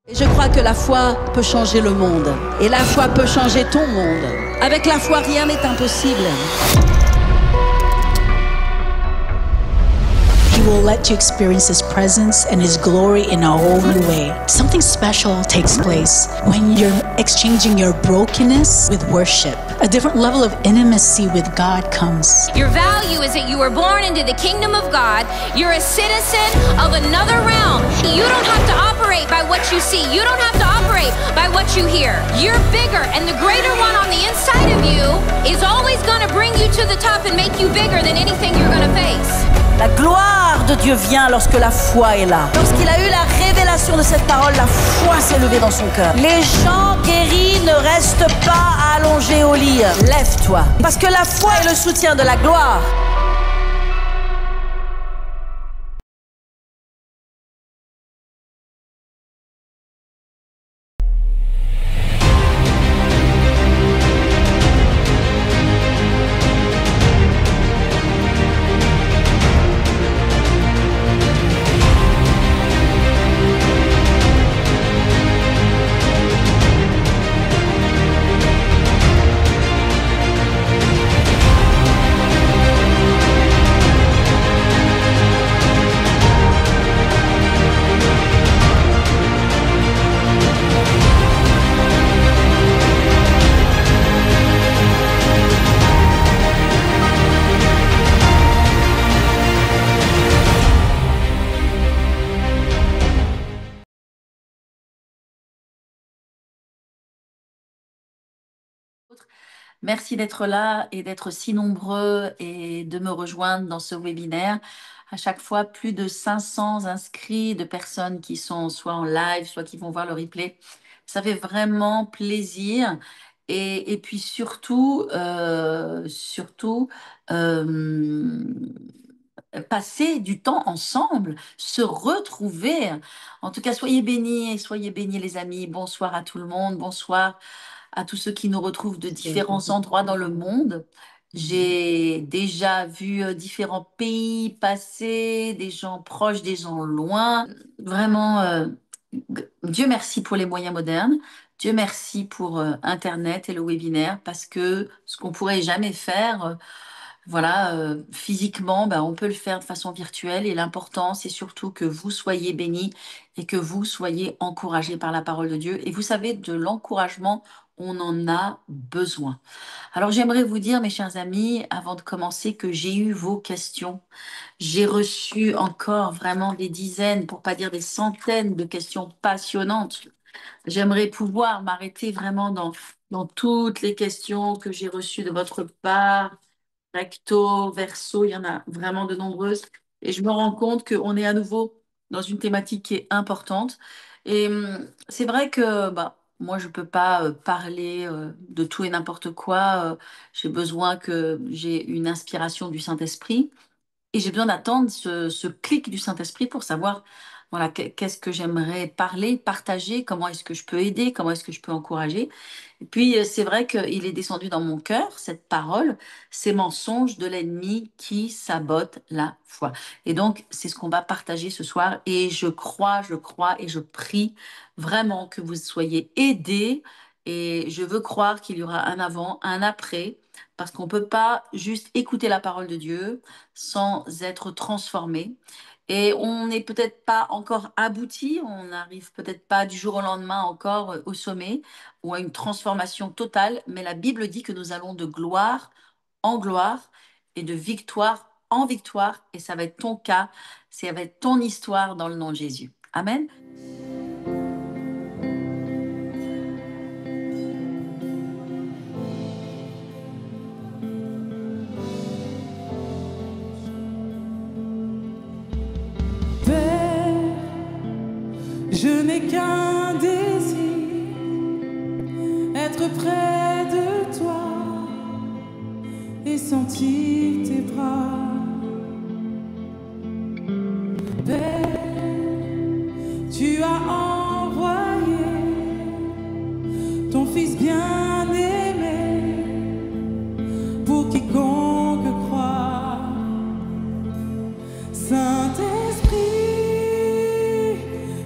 Je crois que la foi peut changer le monde. Et la foi peut changer ton monde. Avec la foi, rien n'est impossible. He will let you experience His presence and His glory in a whole new way. Something special takes place when you're exchanging your brokenness with worship. A different level of intimacy with God comes. Your value is that you were born into the kingdom of God. You're a citizen of another realm. You don't have to operate by what you see. You don't have to operate by what you hear. You're bigger, and the greater one on the inside of you is always going to bring you to the top and make you bigger than anything you're going to face. La gloire de Dieu vient lorsque la foi est là. Lorsqu'il a eu la révélation de cette parole, la foi s'est levée dans son cœur. Les gens guéris ne restent pas allongés au lit. Lève-toi. Parce que la foi est le soutien de la gloire. Merci d'être là et d'être si nombreux et de me rejoindre dans ce webinaire. À chaque fois, plus de 500 inscrits de personnes qui sont soit en live, soit qui vont voir le replay. Ça fait vraiment plaisir. Et puis surtout, passer du temps ensemble, se retrouver. En tout cas, soyez bénis les amis. Bonsoir à tout le monde. Bonsoir à tous ceux qui nous retrouvent de différents endroits dans le monde. J'ai déjà vu différents pays passer, des gens proches, des gens loin. Vraiment, Dieu merci pour les moyens modernes. Dieu merci pour Internet et le webinaire, parce que ce qu'on pourrait jamais faire, voilà, physiquement, ben, on peut le faire de façon virtuelle. Et l'important, c'est surtout que vous soyez bénis et que vous soyez encouragés par la parole de Dieu. Et vous savez, de l'encouragement, on en a besoin. Alors, j'aimerais vous dire, mes chers amis, avant de commencer, que j'ai eu vos questions. J'ai reçu encore vraiment des dizaines, pour pas dire des centaines de questions passionnantes. J'aimerais pouvoir m'arrêter vraiment dans toutes les questions que j'ai reçues de votre part. Recto, verso, il y en a vraiment de nombreuses. Et je me rends compte qu'on est à nouveau dans une thématique qui est importante. Et c'est vrai que bah, moi, je ne peux pas parler de tout et n'importe quoi. J'ai besoin que j'ai une inspiration du Saint-Esprit. Et j'ai besoin d'attendre ce clic du Saint-Esprit pour savoir voilà, qu'est-ce que j'aimerais parler, partager, comment est-ce que je peux aider, comment est-ce que je peux encourager. Et puis, c'est vrai qu'il est descendu dans mon cœur, cette parole, ces mensonges de l'ennemi qui sabotent la foi. Et donc, c'est ce qu'on va partager ce soir. Et je crois et je prie vraiment que vous soyez aidés. Et je veux croire qu'il y aura un avant, un après, parce qu'on ne peut pas juste écouter la parole de Dieu sans être transformé. Et on n'est peut-être pas encore abouti, on n'arrive peut-être pas du jour au lendemain encore au sommet ou à une transformation totale, mais la Bible dit que nous allons de gloire en gloire et de victoire en victoire, et ça va être ton cas, ça va être ton histoire dans le nom de Jésus. Amen. Je n'ai qu'un désir, être près de toi et sentir tes bras. Père, tu as envoyé ton Fils bien-aimé pour quiconque croit. Saint-Esprit,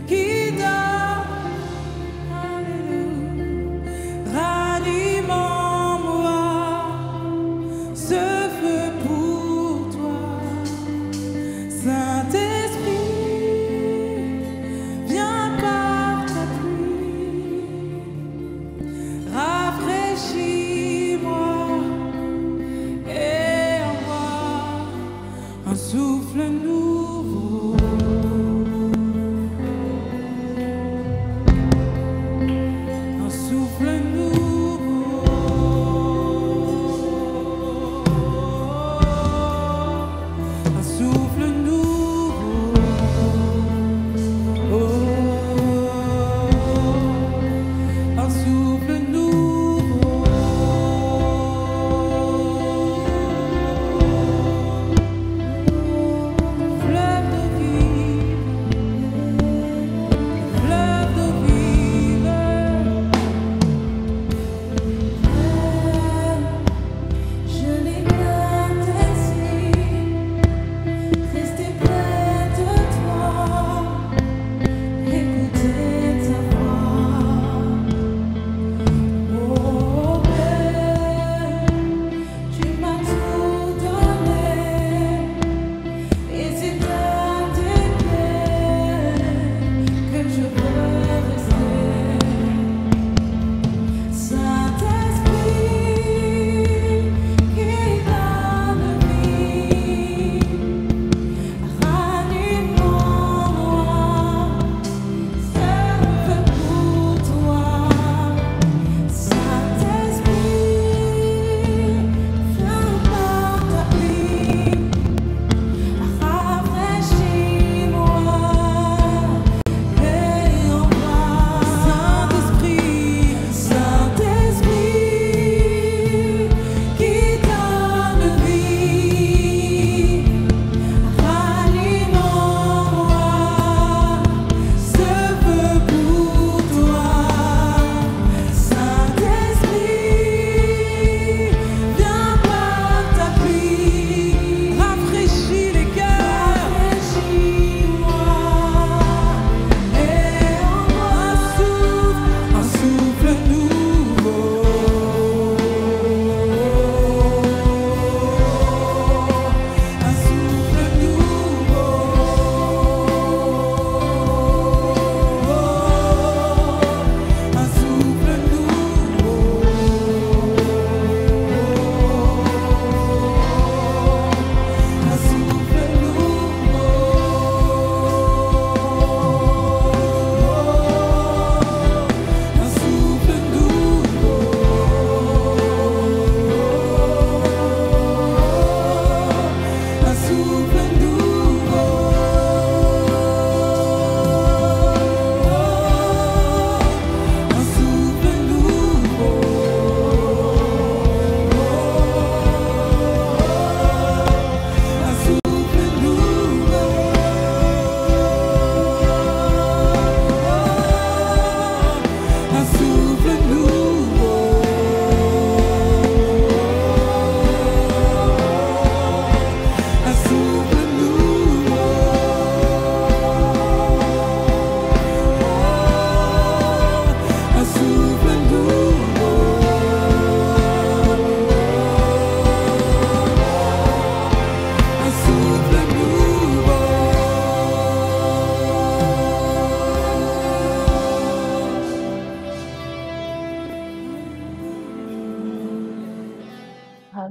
qui donne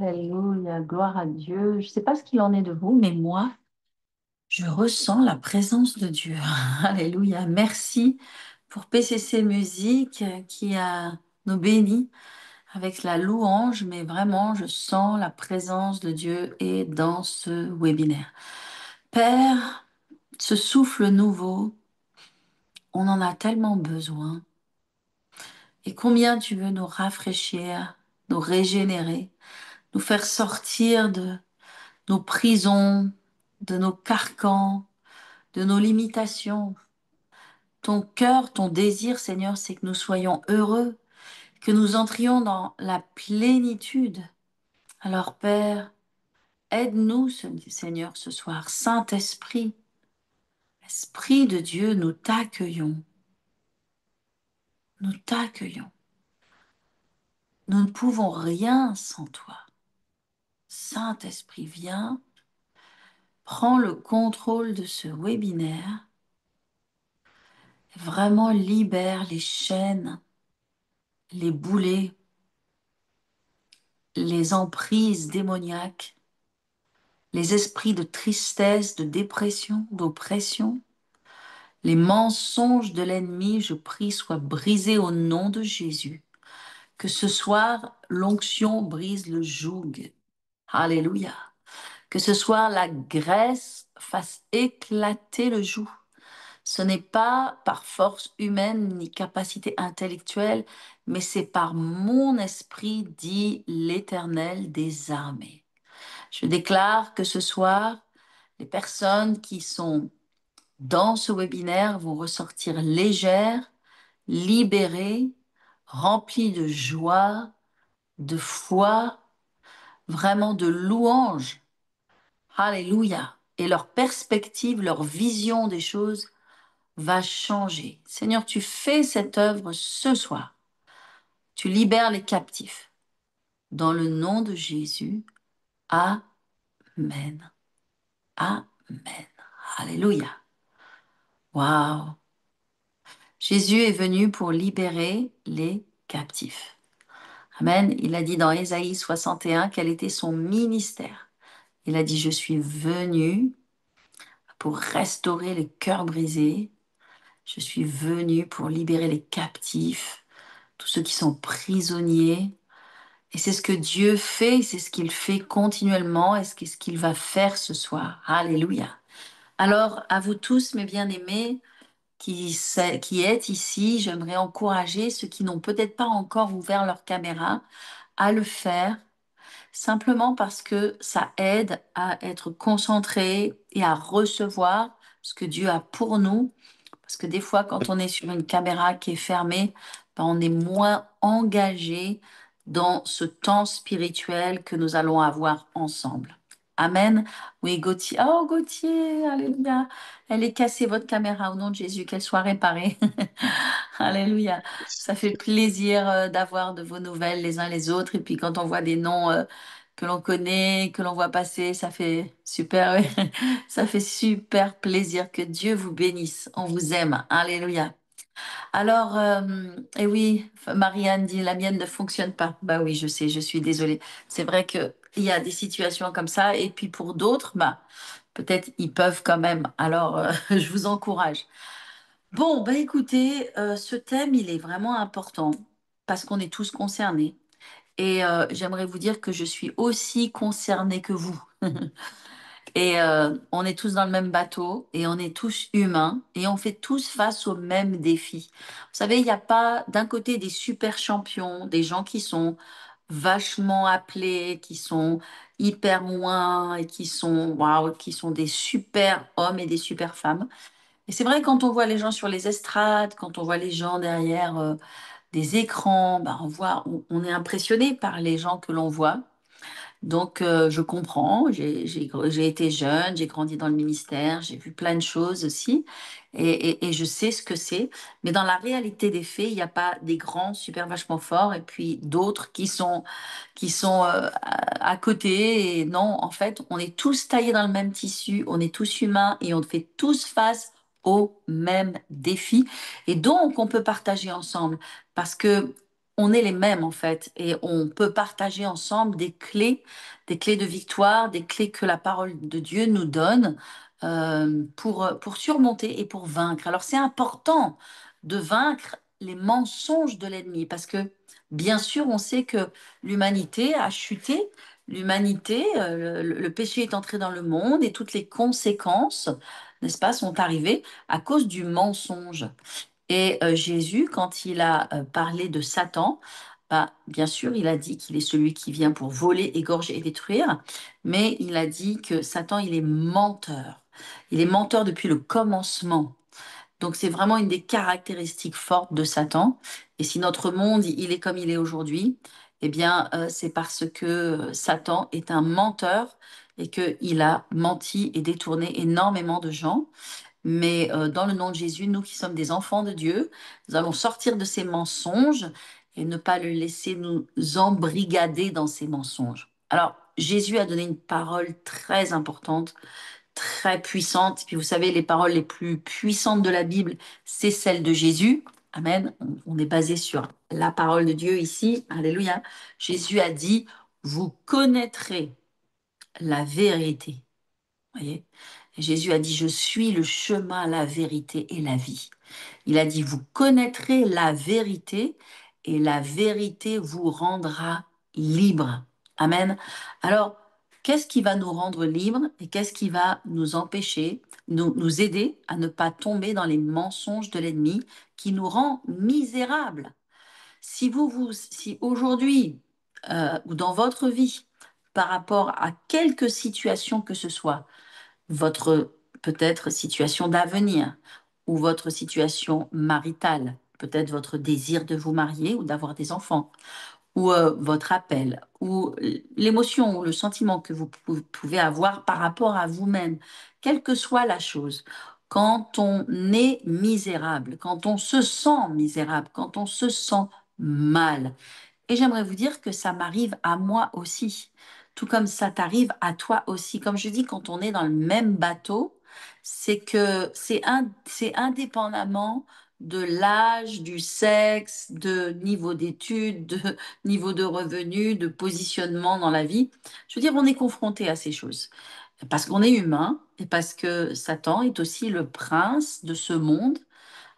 Alléluia, gloire à Dieu. Je ne sais pas ce qu'il en est de vous, mais moi, je ressens la présence de Dieu. Alléluia. Merci pour PCC Musique qui a nous bénit avec la louange, mais vraiment, je sens la présence de Dieu et dans ce webinaire. Père, ce souffle nouveau, on en a tellement besoin. Et combien tu veux nous rafraîchir, nous régénérer, nous faire sortir de nos prisons, de nos carcans, de nos limitations. Ton cœur, ton désir, Seigneur, c'est que nous soyons heureux, que nous entrions dans la plénitude. Alors, Père, aide-nous, Seigneur, ce soir. Saint-Esprit, Esprit de Dieu, nous t'accueillons. Nous t'accueillons. Nous ne pouvons rien sans toi. Saint-Esprit, viens, prends le contrôle de ce webinaire. Vraiment libère les chaînes, les boulets, les emprises démoniaques, les esprits de tristesse, de dépression, d'oppression. Les mensonges de l'ennemi, je prie, soient brisés au nom de Jésus. Que ce soir, l'onction brise le joug. Alléluia. Que ce soir, la graisse fasse éclater le joug. Ce n'est pas par force humaine ni capacité intellectuelle, mais c'est par mon esprit, dit l'Éternel des armées. Je déclare que ce soir, les personnes qui sont dans ce webinaire vont ressortir légères, libérées, remplies de joie, de foi, vraiment de louange. Alléluia. Et leur perspective, leur vision des choses va changer. Seigneur, tu fais cette œuvre ce soir. Tu libères les captifs. Dans le nom de Jésus. Amen. Amen. Alléluia. Waouh. Jésus est venu pour libérer les captifs. Amen. Il a dit dans Ésaïe 61 quel était son ministère. Il a dit, je suis venu pour restaurer les cœurs brisés. Je suis venu pour libérer les captifs, tous ceux qui sont prisonniers. Et c'est ce que Dieu fait, c'est ce qu'il fait continuellement et c'est ce qu'il va faire ce soir. Alléluia. Alors, à vous tous, mes bien-aimés, qui êtes ici, j'aimerais encourager ceux qui n'ont peut-être pas encore ouvert leur caméra à le faire, simplement parce que ça aide à être concentré et à recevoir ce que Dieu a pour nous. Parce que des fois, quand on est sur une caméra qui est fermée, ben, on est moins engagé dans ce temps spirituel que nous allons avoir ensemble. Amen. Oui, Gauthier. Oh, Gauthier, alléluia. Elle est cassée, votre caméra, au nom de Jésus, qu'elle soit réparée. Alléluia. Ça fait plaisir d'avoir de vos nouvelles les uns les autres. Et puis quand on voit des noms que l'on connaît, que l'on voit passer, ça fait super, oui. Ça fait super plaisir. Que Dieu vous bénisse. On vous aime. Alléluia. Alors, et oui, Marianne dit, la mienne ne fonctionne pas. Bah oui, je sais, je suis désolée. C'est vrai qu'il y a des situations comme ça. Et puis pour d'autres, bah, peut-être ils peuvent quand même. Alors, je vous encourage. Bon, bah écoutez, ce thème, il est vraiment important parce qu'on est tous concernés. Et j'aimerais vous dire que je suis aussi concernée que vous. Et on est tous dans le même bateau et on est tous humains et on fait tous face aux mêmes défis. Vous savez, il n'y a pas d'un côté des super champions, des gens qui sont vachement appelés, qui sont hyper loin et qui sont, waouh, qui sont des super hommes et des super femmes. Et c'est vrai, quand on voit les gens sur les estrades, quand on voit les gens derrière des écrans, bah, on est impressionné par les gens que l'on voit. Donc, je comprends, j'ai été jeune, j'ai grandi dans le ministère, j'ai vu plein de choses aussi, et je sais ce que c'est. Mais dans la réalité des faits, il n'y a pas des grands super vachement forts, et puis d'autres qui sont à côté. Et non, en fait, on est tous taillés dans le même tissu, on est tous humains, et on fait tous face aux mêmes défis. Et donc, on peut partager ensemble, parce que on est les mêmes en fait, et on peut partager ensemble des clés de victoire, des clés que la parole de Dieu nous donne pour surmonter et pour vaincre. Alors c'est important de vaincre les mensonges de l'ennemi, parce que bien sûr on sait que l'humanité a chuté, l'humanité, le péché est entré dans le monde et toutes les conséquences, n'est-ce pas, sont arrivées à cause du mensonge. Et Jésus, quand il a parlé de Satan, bah, bien sûr, il a dit qu'il est celui qui vient pour voler, égorger et détruire, mais il a dit que Satan, il est menteur. Il est menteur depuis le commencement. Donc c'est vraiment une des caractéristiques fortes de Satan. Et si notre monde, il est comme il est aujourd'hui, eh bien, c'est parce que Satan est un menteur et qu'il a menti et détourné énormément de gens. Mais dans le nom de Jésus, nous qui sommes des enfants de Dieu, nous allons sortir de ces mensonges et ne pas le laisser nous embrigader dans ces mensonges. Alors, Jésus a donné une parole très importante, très puissante. Et puis vous savez, les paroles les plus puissantes de la Bible, c'est celles de Jésus. Amen. On est basé sur la parole de Dieu ici. Alléluia. Jésus a dit, vous connaîtrez la vérité. Voyez? Et Jésus a dit, je suis le chemin, la vérité et la vie. Il a dit, vous connaîtrez la vérité et la vérité vous rendra libre. Amen. Alors, qu'est-ce qui va nous rendre libres et qu'est-ce qui va nous empêcher, nous aider à ne pas tomber dans les mensonges de l'ennemi qui nous rend misérables? Si aujourd'hui, ou dans votre vie, par rapport à quelque situation que ce soit, votre peut-être situation d'avenir ou votre situation maritale, peut-être votre désir de vous marier ou d'avoir des enfants, ou votre appel, ou l'émotion ou le sentiment que vous pouvez avoir par rapport à vous-même, quelle que soit la chose. Quand on est misérable, quand on se sent misérable, quand on se sent mal, et j'aimerais vous dire que ça m'arrive à moi aussi, tout comme ça t'arrive à toi aussi. Comme je dis, quand on est dans le même bateau, c'est que c'est indépendamment de l'âge, du sexe, de niveau d'études, de niveau de revenus, de positionnement dans la vie. Je veux dire, on est confronté à ces choses. Parce qu'on est humain et parce que Satan est aussi le prince de ce monde.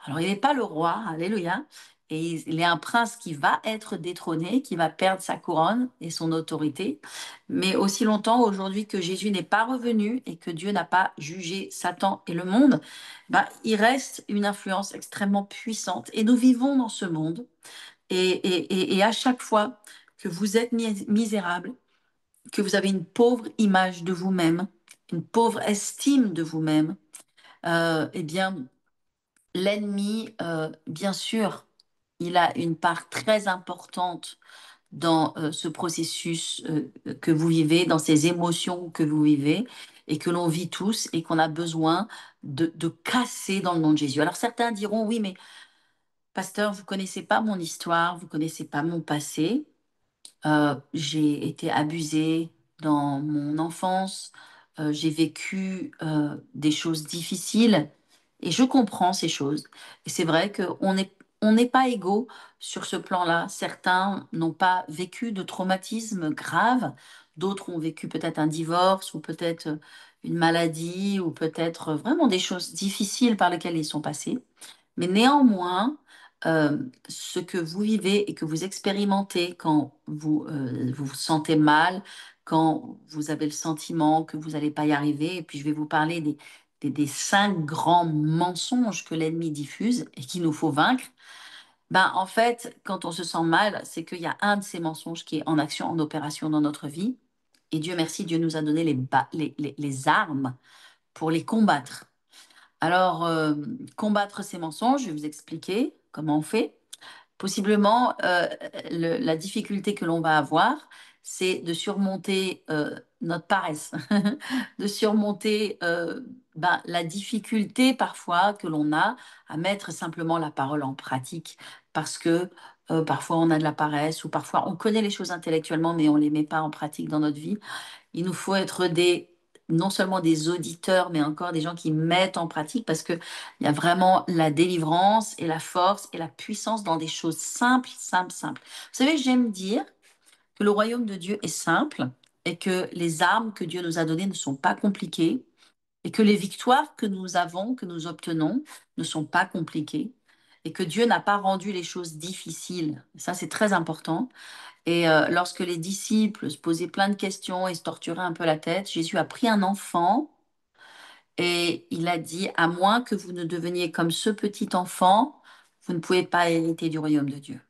Alors, il n'est pas le roi, alléluia, et il est un prince qui va être détrôné, qui va perdre sa couronne et son autorité. Mais aussi longtemps aujourd'hui que Jésus n'est pas revenu et que Dieu n'a pas jugé Satan et le monde, bah, il reste une influence extrêmement puissante. Et nous vivons dans ce monde. Et à chaque fois que vous êtes misérable, que vous avez une pauvre image de vous-même, une pauvre estime de vous-même, eh bien, l'ennemi, bien sûr, il a une part très importante dans ce processus que vous vivez, dans ces émotions que vous vivez et que l'on vit tous et qu'on a besoin de casser dans le nom de Jésus. Alors certains diront, oui, mais pasteur, vous connaissez pas mon histoire, vous connaissez pas mon passé. J'ai été abusée dans mon enfance, j'ai vécu des choses difficiles et je comprends ces choses. Et c'est vrai on n'est pas égaux sur ce plan-là. Certains n'ont pas vécu de traumatisme grave, d'autres ont vécu peut-être un divorce ou peut-être une maladie ou peut-être vraiment des choses difficiles par lesquelles ils sont passés. Mais néanmoins, ce que vous vivez et que vous expérimentez quand vous sentez mal, quand vous avez le sentiment que vous n'allez pas y arriver, et puis je vais vous parler des 5 grands mensonges que l'ennemi diffuse et qu'il nous faut vaincre, ben, en fait, quand on se sent mal, c'est qu'il y a un de ces mensonges qui est en action, en opération dans notre vie. Et Dieu merci, Dieu nous a donné les armes pour les combattre. Alors, combattre ces mensonges, je vais vous expliquer comment on fait. Possiblement, la difficulté que l'on va avoir, c'est de surmonter notre paresse, de surmonter ben, la difficulté parfois que l'on a à mettre simplement la parole en pratique, parce que parfois on a de la paresse ou parfois on connaît les choses intellectuellement, mais on ne les met pas en pratique dans notre vie. Il nous faut être non seulement des auditeurs, mais encore des gens qui mettent en pratique, parce qu'il y a vraiment la délivrance et la force et la puissance dans des choses simples, simples, simples. Vous savez, j'aime dire que le royaume de Dieu est simple et que les armes que Dieu nous a données ne sont pas compliquées et que les victoires que nous avons, que nous obtenons, ne sont pas compliquées et que Dieu n'a pas rendu les choses difficiles. Ça, c'est très important. Et lorsque les disciples se posaient plein de questions et se torturaient un peu la tête, Jésus a pris un enfant et il a dit, à moins que vous ne deveniez comme ce petit enfant, vous ne pouvez pas hériter du royaume de Dieu.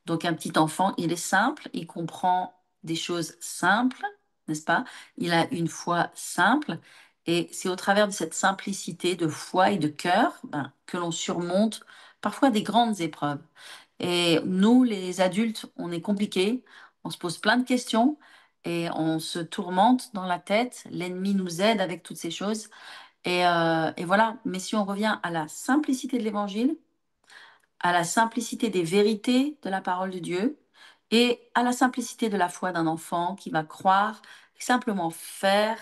Donc un petit enfant, il est simple, il comprend des choses simples, n'est-ce pas? Il a une foi simple et c'est au travers de cette simplicité de foi et de cœur que l'on surmonte parfois des grandes épreuves. Et nous, les adultes, on est compliqués, on se pose plein de questions et on se tourmente dans la tête. L'ennemi nous aide avec toutes ces choses. Et voilà. Mais si on revient à la simplicité de l'évangile, à la simplicité des vérités de la parole de Dieu et à la simplicité de la foi d'un enfant qui va croire et simplement faire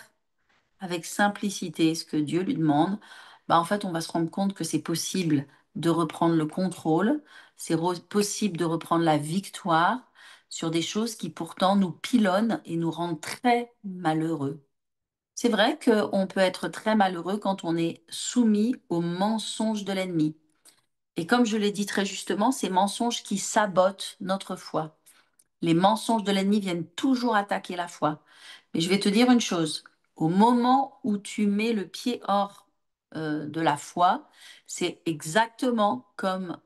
avec simplicité ce que Dieu lui demande, en fait, on va se rendre compte que c'est possible de reprendre le contrôle, possible de reprendre la victoire sur des choses qui pourtant nous pilonnent et nous rendent très malheureux. C'est vrai qu'on peut être très malheureux quand on est soumis aux mensonges de l'ennemi. Et comme je l'ai dit très justement, ces mensonges qui sabotent notre foi. Les mensonges de l'ennemi viennent toujours attaquer la foi. Mais je vais te dire une chose, au moment où tu mets le pied hors de la foi, c'est exactement comme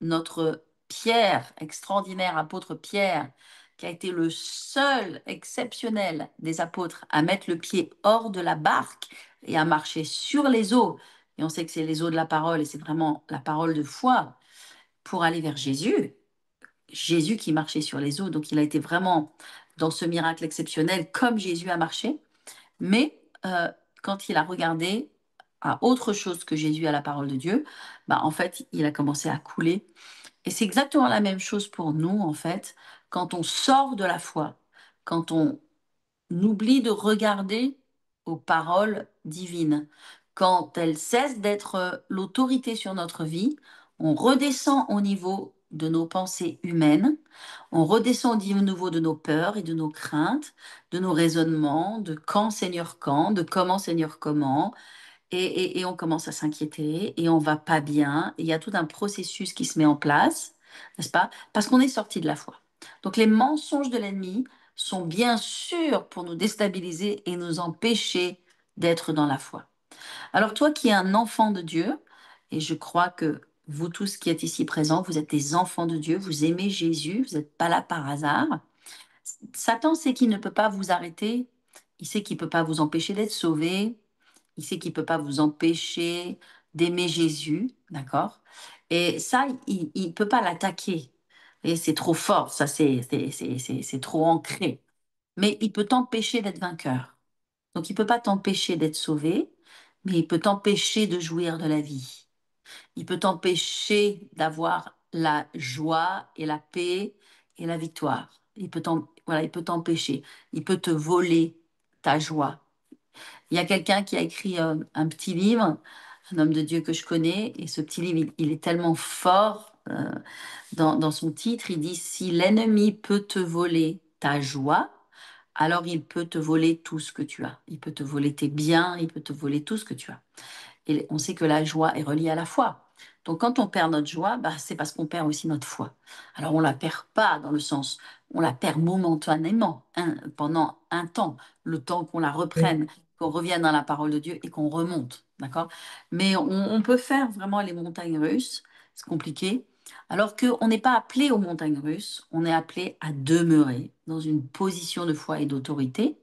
notre Pierre, extraordinaire apôtre Pierre, qui a été le seul exceptionnel des apôtres à mettre le pied hors de la barque et à marcher sur les eaux. Et on sait que c'est les eaux de la parole et c'est vraiment la parole de foi pour aller vers Jésus. Jésus qui marchait sur les eaux. Donc il a été vraiment dans ce miracle exceptionnel comme Jésus a marché. Mais quand il a regardé à autre chose que Jésus à la parole de Dieu, en fait, il a commencé à couler. Et c'est exactement la même chose pour nous, en fait, quand on sort de la foi, quand on oublie de regarder aux paroles divines. Quand elles cessent d'être l'autorité sur notre vie, on redescend au niveau de nos pensées humaines, on redescend au niveau de nos peurs et de nos craintes, de nos raisonnements, de quand Seigneur quand, de comment Seigneur comment, et on commence à s'inquiéter et on va pas bien. Et il y a tout un processus qui se met en place, n'est-ce pas? Parce qu'on est sorti de la foi. Donc les mensonges de l'ennemi sont bien sûr pour nous déstabiliser et nous empêcher d'être dans la foi. Alors toi qui es un enfant de Dieu, et je crois que vous tous qui êtes ici présents, vous êtes des enfants de Dieu, vous aimez Jésus, vous n'êtes pas là par hasard. Satan sait qu'il ne peut pas vous arrêter, il sait qu'il ne peut pas vous empêcher d'être sauvé, il sait qu'il ne peut pas vous empêcher d'aimer Jésus, d'accord? Et ça, il ne peut pas l'attaquer. Et c'est trop fort, ça, c'est trop ancré. Mais il peut t'empêcher d'être vainqueur. Donc, il ne peut pas t'empêcher d'être sauvé, mais il peut t'empêcher de jouir de la vie. Il peut t'empêcher d'avoir la joie et la paix et la victoire. Voilà, il peut t'empêcher. Il peut te voler ta joie. Il y a quelqu'un qui a écrit un petit livre, un homme de Dieu que je connais, et ce petit livre, il est tellement fort dans son titre. Il dit, si l'ennemi peut te voler ta joie, alors il peut te voler tout ce que tu as. Il peut te voler tes biens, il peut te voler tout ce que tu as. Et on sait que la joie est reliée à la foi. Donc quand on perd notre joie, c'est parce qu'on perd aussi notre foi. Alors on la perd pas dans le sens, on la perd momentanément, pendant un temps, le temps qu'on la reprenne, qu'on revienne dans la parole de Dieu et qu'on remonte, d'accord? Mais on peut faire vraiment les montagnes russes, c'est compliqué. Alors qu'on n'est pas appelé aux montagnes russes, on est appelé à demeurer dans une position de foi et d'autorité.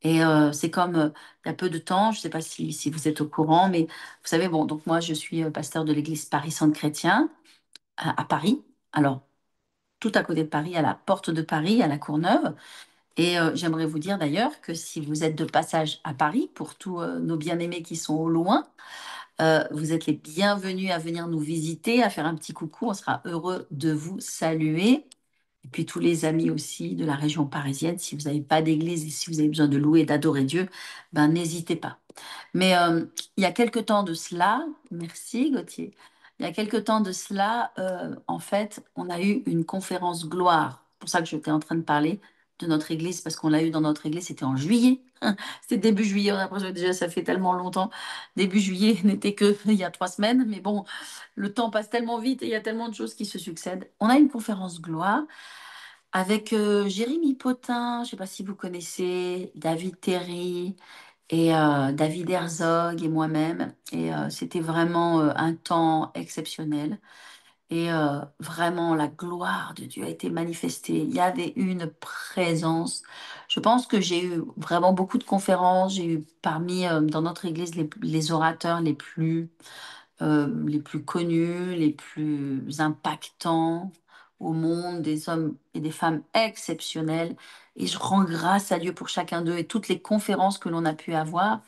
Et c'est comme il y a peu de temps, je ne sais pas si vous êtes au courant, mais vous savez, bon, donc moi je suis pasteur de l'église Paris-Saint-Chrétien à Paris. Alors, tout à côté de Paris, à la porte de Paris, à la Courneuve. Et j'aimerais vous dire d'ailleurs que si vous êtes de passage à Paris, pour tous nos bien-aimés qui sont au loin, vous êtes les bienvenus à venir nous visiter, à faire un petit coucou. On sera heureux de vous saluer. Et puis tous les amis aussi de la région parisienne, si vous n'avez pas d'église et si vous avez besoin de louer et d'adorer Dieu, ben n'hésitez pas. Mais il y a quelque temps de cela, merci Gauthier, il y a quelque temps de cela, en fait, on a eu une conférence gloire. C'est pour ça que j'étais en train de parler de notre église, parce qu'on l'a eu dans notre église, c'était en juillet. C'était début juillet, on a l'impression que déjà ça fait tellement longtemps. Début juillet n'était que il y a 3 semaines, mais bon, le temps passe tellement vite et il y a tellement de choses qui se succèdent. On a une conférence gloire avec Jérémy Potin, je ne sais pas si vous connaissez, David Terry et David Herzog et moi-même. Et c'était vraiment un temps exceptionnel. Et vraiment, la gloire de Dieu a été manifestée. Il y avait une présence. Je pense que j'ai eu vraiment beaucoup de conférences. J'ai eu parmi, dans notre église, les orateurs les plus connus, les plus impactants au monde, des hommes et des femmes exceptionnels. Et je rends grâce à Dieu pour chacun d'eux et toutes les conférences que l'on a pu avoir.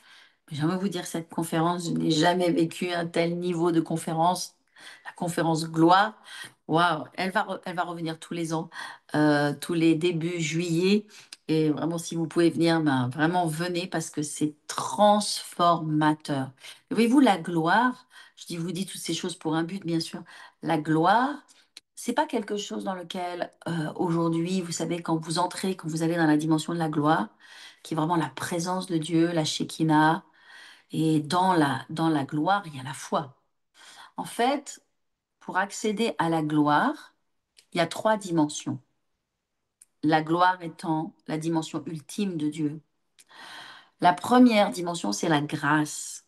J'aimerais vous dire, cette conférence, je n'ai jamais vécu un tel niveau de conférence. La conférence Gloire, waouh, elle va revenir tous les ans, tous les débuts juillet. Et vraiment, si vous pouvez venir, ben, vraiment venez parce que c'est transformateur. Et voyez-vous, la gloire, vous dis toutes ces choses pour un but, bien sûr. La gloire, c'est pas quelque chose dans lequel aujourd'hui, vous savez, quand vous entrez, quand vous allez dans la dimension de la gloire, qui est vraiment la présence de Dieu, la Shekinah, et dans la gloire, il y a la foi. En fait, pour accéder à la gloire, il y a 3 dimensions. La gloire étant la dimension ultime de Dieu. La première dimension, c'est la grâce.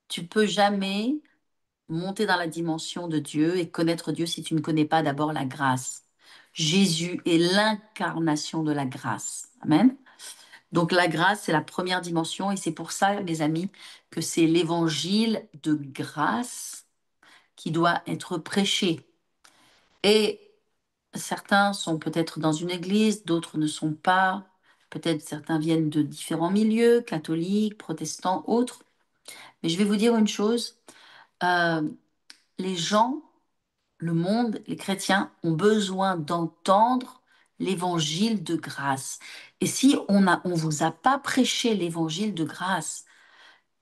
Tu peux jamais monter dans la dimension de Dieu et connaître Dieu si tu ne connais pas d'abord la grâce. Jésus est l'incarnation de la grâce. Amen. Donc la grâce, c'est la première dimension et c'est pour ça, mes amis, que c'est l'évangile de grâce qui doit être prêché. Et certains sont peut-être dans une église, d'autres ne sont pas. Peut-être certains viennent de différents milieux, catholiques, protestants, autres. Mais je vais vous dire une chose, euh, les gens, le monde, les chrétiens ont besoin d'entendre l'évangile de grâce. Et si on vous a pas prêché l'évangile de grâce,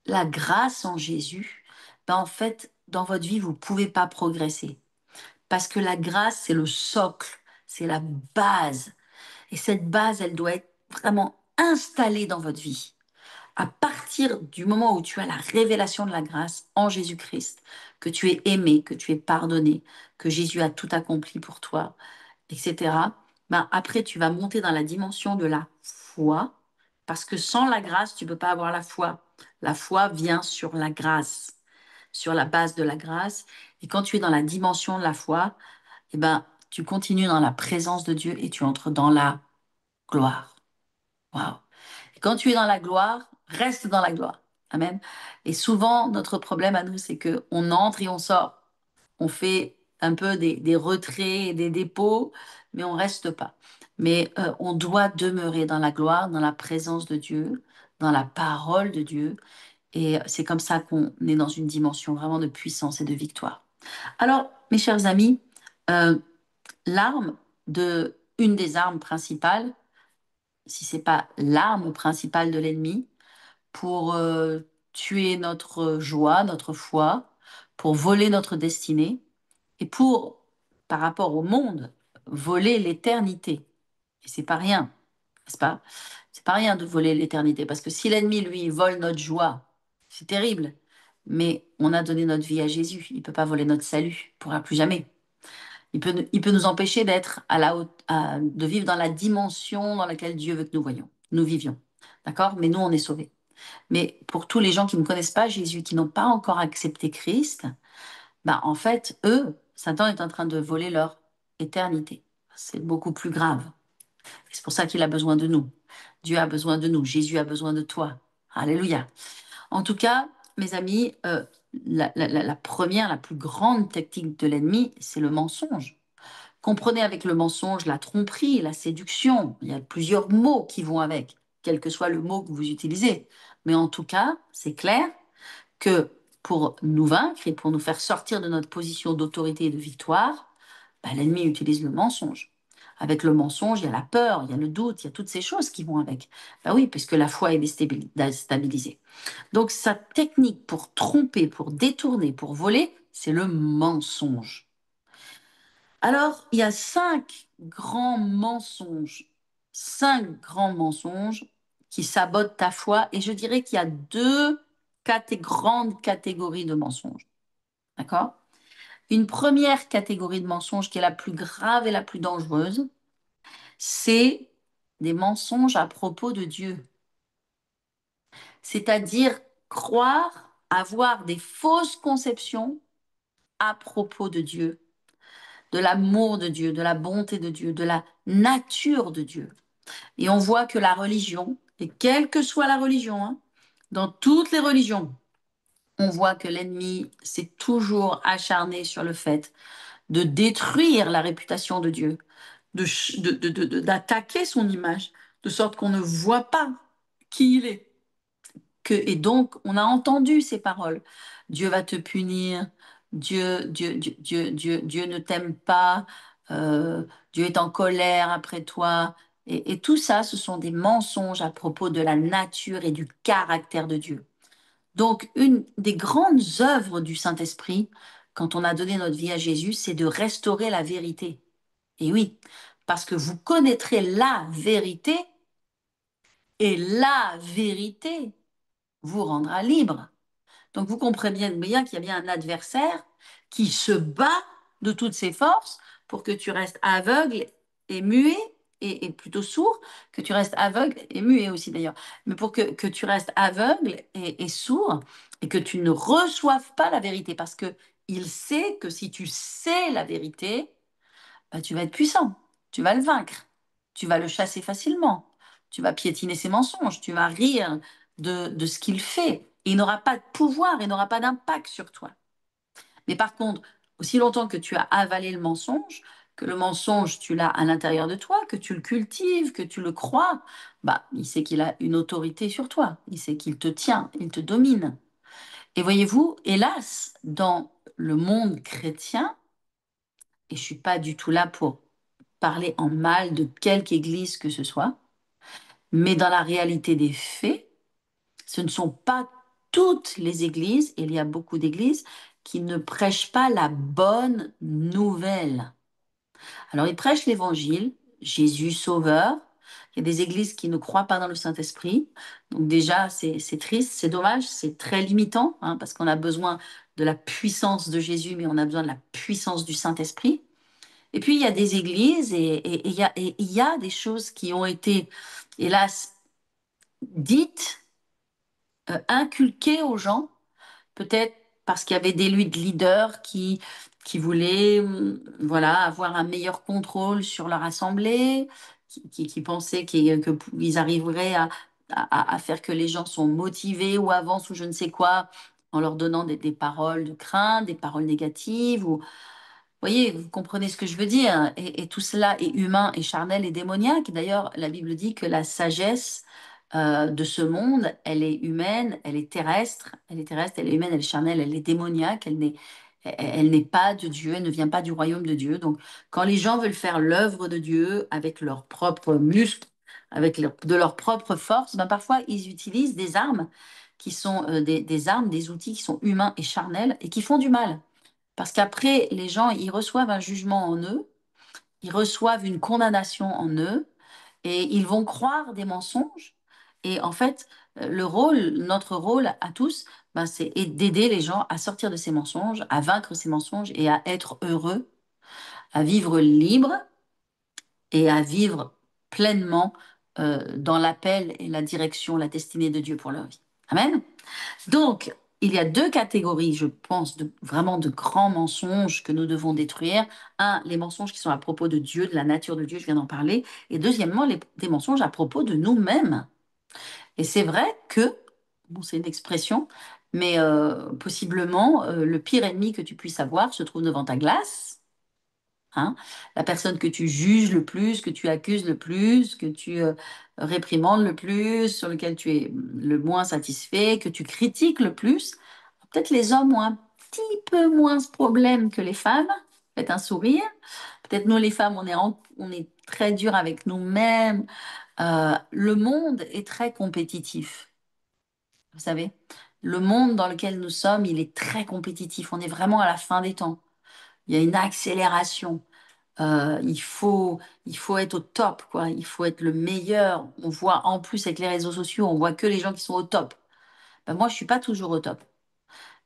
la grâce en Jésus, ben en fait, dans votre vie, vous pouvez pas progresser. Parce que la grâce, c'est le socle, c'est la base. Et cette base, elle doit être vraiment installée dans votre vie. À partir du moment où tu as la révélation de la grâce en Jésus-Christ, que tu es aimé, que tu es pardonné, que Jésus a tout accompli pour toi, etc., ben après, tu vas monter dans la dimension de la foi, parce que sans la grâce, tu ne peux pas avoir la foi. La foi vient sur la grâce, sur la base de la grâce. Et quand tu es dans la dimension de la foi, eh ben, tu continues dans la présence de Dieu et tu entres dans la gloire. Waouh! Et quand tu es dans la gloire, reste dans la gloire. Amen. Et souvent, notre problème à nous, c'est que on entre et on sort. On fait un peu des retraits et des dépôts, mais on reste pas. Mais on doit demeurer dans la gloire, dans la présence de Dieu, dans la parole de Dieu. Et c'est comme ça qu'on est dans une dimension vraiment de puissance et de victoire. Alors, mes chers amis, euh, l'arme une des armes principales, si c'est pas l'arme principale de l'ennemi, pour tuer notre joie, notre foi, pour voler notre destinée et pour, par rapport au monde, voler l'éternité. Et c'est pas rien, n'est-ce pas? C'est pas rien de voler l'éternité parce que si l'ennemi, lui, vole notre joie, c'est terrible. Mais on a donné notre vie à Jésus. Il peut pas voler notre salut. Il pourra plus jamais. Il peut nous empêcher d'être à la haute, de vivre dans la dimension dans laquelle Dieu veut que nous vivions. D'accord? Mais nous, on est sauvés. Mais pour tous les gens qui ne connaissent pas Jésus, qui n'ont pas encore accepté Christ, bah, en fait, eux, Satan est en train de voler leur éternité. C'est beaucoup plus grave. C'est pour ça qu'il a besoin de nous. Dieu a besoin de nous. Jésus a besoin de toi. Alléluia. En tout cas, mes amis, la première, la plus grande tactique de l'ennemi, c'est le mensonge. Comprenez avec le mensonge la tromperie, la séduction. Il y a plusieurs mots qui vont avec, quel que soit le mot que vous utilisez. Mais en tout cas, c'est clair que pour nous vaincre et pour nous faire sortir de notre position d'autorité et de victoire, bah, l'ennemi utilise le mensonge. Avec le mensonge, il y a la peur, il y a le doute, il y a toutes ces choses qui vont avec. Ben oui, puisque la foi est déstabilisée. Donc sa technique pour tromper, pour détourner, pour voler, c'est le mensonge. Alors, il y a cinq grands mensonges qui sabotent ta foi, et je dirais qu'il y a deux grandes catégories de mensonges. D'accord? Une première catégorie de mensonges qui est la plus grave et la plus dangereuse, c'est des mensonges à propos de Dieu. C'est-à-dire croire, avoir des fausses conceptions à propos de Dieu, de l'amour de Dieu, de la bonté de Dieu, de la nature de Dieu. Et on voit que la religion, et quelle que soit la religion, hein, dans toutes les religions, on voit que l'ennemi s'est toujours acharné sur le fait de détruire la réputation de Dieu, d'attaquer son image, de sorte qu'on ne voit pas qui il est. Et donc, on a entendu ces paroles. Dieu va te punir, Dieu ne t'aime pas, Dieu est en colère après toi. Et tout ça, ce sont des mensonges à propos de la nature et du caractère de Dieu. Donc, une des grandes œuvres du Saint-Esprit, quand on a donné notre vie à Jésus, c'est de restaurer la vérité. Et oui, parce que vous connaîtrez la vérité et la vérité vous rendra libre. Donc vous comprenez bien qu'il y a bien un adversaire qui se bat de toutes ses forces pour que tu restes aveugle et muet, et plutôt sourd, que tu restes aveugle et muet aussi d'ailleurs, mais pour que tu restes aveugle et sourd et que tu ne reçoives pas la vérité, parce que il sait que si tu sais la vérité, bah, tu vas être puissant, tu vas le vaincre, tu vas le chasser facilement, tu vas piétiner ses mensonges, tu vas rire de ce qu'il fait. Et il n'aura pas de pouvoir, il n'aura pas d'impact sur toi. Mais par contre, aussi longtemps que tu as avalé le mensonge, que le mensonge, tu l'as à l'intérieur de toi, que tu le cultives, que tu le crois, bah, il sait qu'il a une autorité sur toi, il sait qu'il te tient, il te domine. Et voyez-vous, hélas, dans le monde chrétien, et je suis pas du tout là pour parler en mal de quelque église que ce soit, mais dans la réalité des faits, ce ne sont pas toutes les églises, et il y a beaucoup d'églises, qui ne prêchent pas la bonne nouvelle. Alors ils prêchent l'évangile, Jésus sauveur. Il y a des églises qui ne croient pas dans le Saint-Esprit. Donc déjà, c'est triste, c'est dommage, c'est très limitant, hein, parce qu'on a besoin de la puissance de Jésus, mais on a besoin de la puissance du Saint-Esprit. Et puis, il y a des églises et il y a des choses qui ont été, hélas, dites, inculquées aux gens, peut-être parce qu'il y avait des leaders qui voulaient voilà, avoir un meilleur contrôle sur leur assemblée, qui pensaient qu'ils arriveraient à faire que les gens sont motivés ou avancent ou je ne sais quoi, en leur donnant des paroles de crainte, des paroles négatives ou voyez, vous comprenez ce que je veux dire. Et tout cela est humain et charnel et démoniaque. D'ailleurs, la Bible dit que la sagesse de ce monde, elle est humaine, elle est terrestre, elle est humaine, elle est charnelle, elle est démoniaque, elle n'est pas de Dieu, elle ne vient pas du royaume de Dieu. Donc, quand les gens veulent faire l'œuvre de Dieu avec leurs propres muscles, de leur propre force, ben parfois ils utilisent des armes qui sont des armes, des outils qui sont humains et charnels et qui font du mal. Parce qu'après, les gens, ils reçoivent un jugement en eux, ils reçoivent une condamnation en eux, et ils vont croire des mensonges. Et en fait, notre rôle à tous, ben, c'est d'aider les gens à sortir de ces mensonges, à vaincre ces mensonges et à être heureux, à vivre libre et à vivre pleinement dans l'appel et la direction, la destinée de Dieu pour leur vie. Amen. Donc, il y a deux catégories, je pense, vraiment de grands mensonges que nous devons détruire. Un, les mensonges qui sont à propos de Dieu, de la nature de Dieu, je viens d'en parler. Et deuxièmement, des mensonges à propos de nous-mêmes. Et c'est vrai que, bon, c'est une expression, mais possiblement, le pire ennemi que tu puisses avoir se trouve devant ta glace. Hein, la personne que tu juges le plus, que tu accuses le plus, que tu réprimandes le plus, sur lequel tu es le moins satisfait, que tu critiques le plus. Peut-être les hommes ont un petit peu moins ce problème que les femmes, faites un sourire. Peut-être nous les femmes, on est très dur avec nous-mêmes. Le monde est très compétitif, vous savez. Le monde dans lequel nous sommes, il est très compétitif. On est vraiment à la fin des temps. Il y a une accélération. Il faut être au top, quoi. Il faut être le meilleur. On voit en plus avec les réseaux sociaux, on voit que les gens qui sont au top. Ben, moi, je suis pas toujours au top.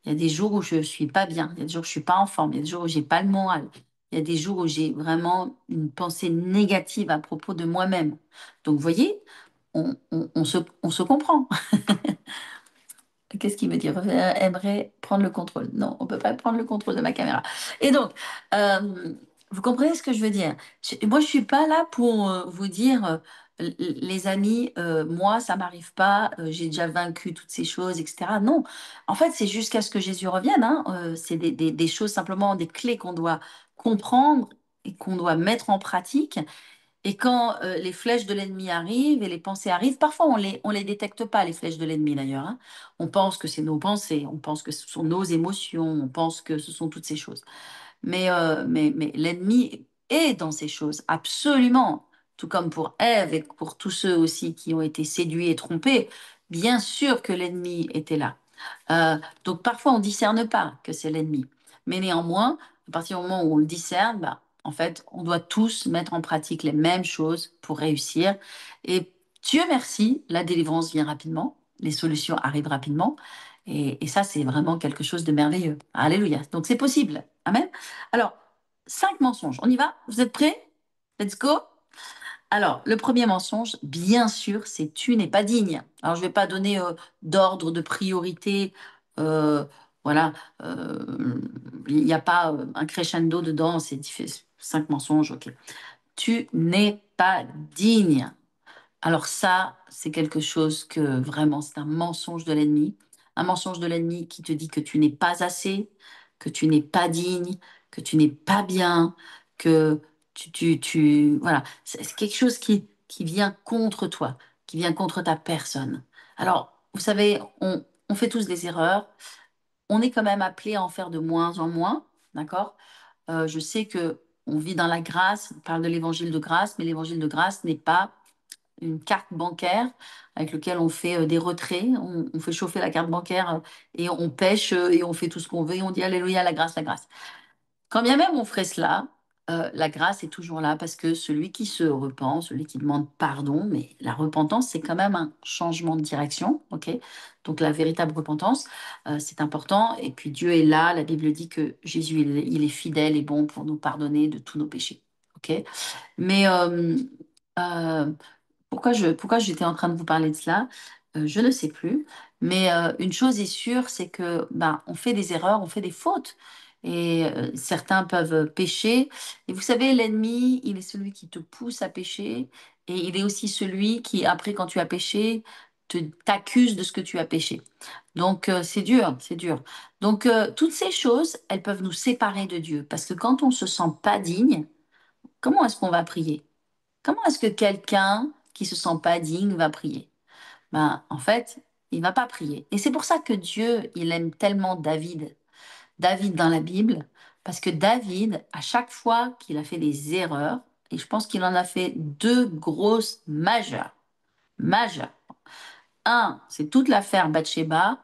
Il y a des jours où je suis pas bien. Il y a des jours où je suis pas en forme. Il y a des jours où j'ai pas le moral. Il y a des jours où j'ai vraiment une pensée négative à propos de moi-même. Donc, vous voyez, on se comprend. Qu'est-ce qu'il me dit? Aimerait prendre le contrôle. Non, on peut pas prendre le contrôle de ma caméra. Et donc, vous comprenez ce que je veux dire? Moi, je suis pas là pour vous dire, les amis, moi, ça m'arrive pas, j'ai déjà vaincu toutes ces choses, etc. Non, en fait, c'est jusqu'à ce que Jésus revienne. Hein. C'est des choses simplement, des clés qu'on doit comprendre et qu'on doit mettre en pratique. Et quand les flèches de l'ennemi arrivent et les pensées arrivent, parfois on les détecte pas, les flèches de l'ennemi d'ailleurs. Hein. On pense que c'est nos pensées, on pense que ce sont nos émotions, on pense que ce sont toutes ces choses. Mais l'ennemi est dans ces choses, absolument. Tout comme pour Ève et pour tous ceux aussi qui ont été séduits et trompés, bien sûr que l'ennemi était là. Donc parfois on discerne pas que c'est l'ennemi. Mais néanmoins, à partir du moment où on le discerne, bah, en fait, on doit tous mettre en pratique les mêmes choses pour réussir. Et Dieu merci, la délivrance vient rapidement, les solutions arrivent rapidement. Et ça, c'est vraiment quelque chose de merveilleux. Alléluia. Donc c'est possible. Amen. Alors, 5 mensonges. On y va? Vous êtes prêts? Let's go. Alors, le premier mensonge, bien sûr, c'est tu n'es pas digne. Alors, je ne vais pas donner d'ordre, de priorité. euh, voilà. Il n'y a pas un crescendo dedans. C'est 5 mensonges. Ok. Tu n'es pas digne. Alors ça, c'est quelque chose que vraiment, c'est un mensonge de l'ennemi. Un mensonge de l'ennemi qui te dit que tu n'es pas assez, que tu n'es pas digne, que tu n'es pas bien, que voilà. C'est quelque chose qui vient contre toi, qui vient contre ta personne. Alors, vous savez, on fait tous des erreurs. On est quand même appelé à en faire de moins en moins, d'accord? Je sais que on vit dans la grâce, on parle de l'évangile de grâce, mais l'évangile de grâce n'est pas une carte bancaire avec laquelle on fait des retraits, on fait chauffer la carte bancaire et on pêche et on fait tout ce qu'on veut et on dit Alléluia, la grâce, la grâce. Quand bien même on ferait cela, la grâce est toujours là parce que celui qui se repent, celui qui demande pardon, mais la repentance, c'est quand même un changement de direction, ok? Donc la véritable repentance, c'est important. Et puis Dieu est là, la Bible dit que Jésus, il est fidèle et bon pour nous pardonner de tous nos péchés, ok? Mais euh, pourquoi j'étais en train de vous parler de cela? Je ne sais plus. Mais une chose est sûre, c'est que ben, on fait des erreurs, on fait des fautes. Et certains peuvent pécher. Et vous savez, l'ennemi, il est celui qui te pousse à pécher. Et il est aussi celui qui, après, quand tu as péché, t'accuse de ce que tu as péché. Donc, c'est dur, c'est dur. Donc, toutes ces choses, elles peuvent nous séparer de Dieu. Parce que quand on se sent pas digne, comment est-ce qu'on va prier? Comment est-ce que quelqu'un qui se sent pas digne va prier? Ben, en fait, il va pas prier. Et c'est pour ça que Dieu, il aime tellement David. David dans la Bible, parce que David, à chaque fois qu'il a fait des erreurs, et je pense qu'il en a fait deux grosses majeures, majeures. Un, c'est toute l'affaire Bathsheba,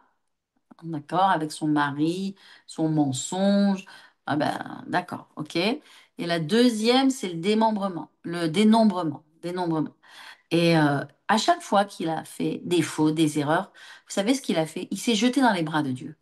d'accord, avec son mari, son mensonge. Ah ben, d'accord, ok. Et la deuxième, c'est le démembrement, le dénombrement. Et à chaque fois qu'il a fait des fautes, des erreurs, vous savez ce qu'il a fait? Il s'est jeté dans les bras de Dieu.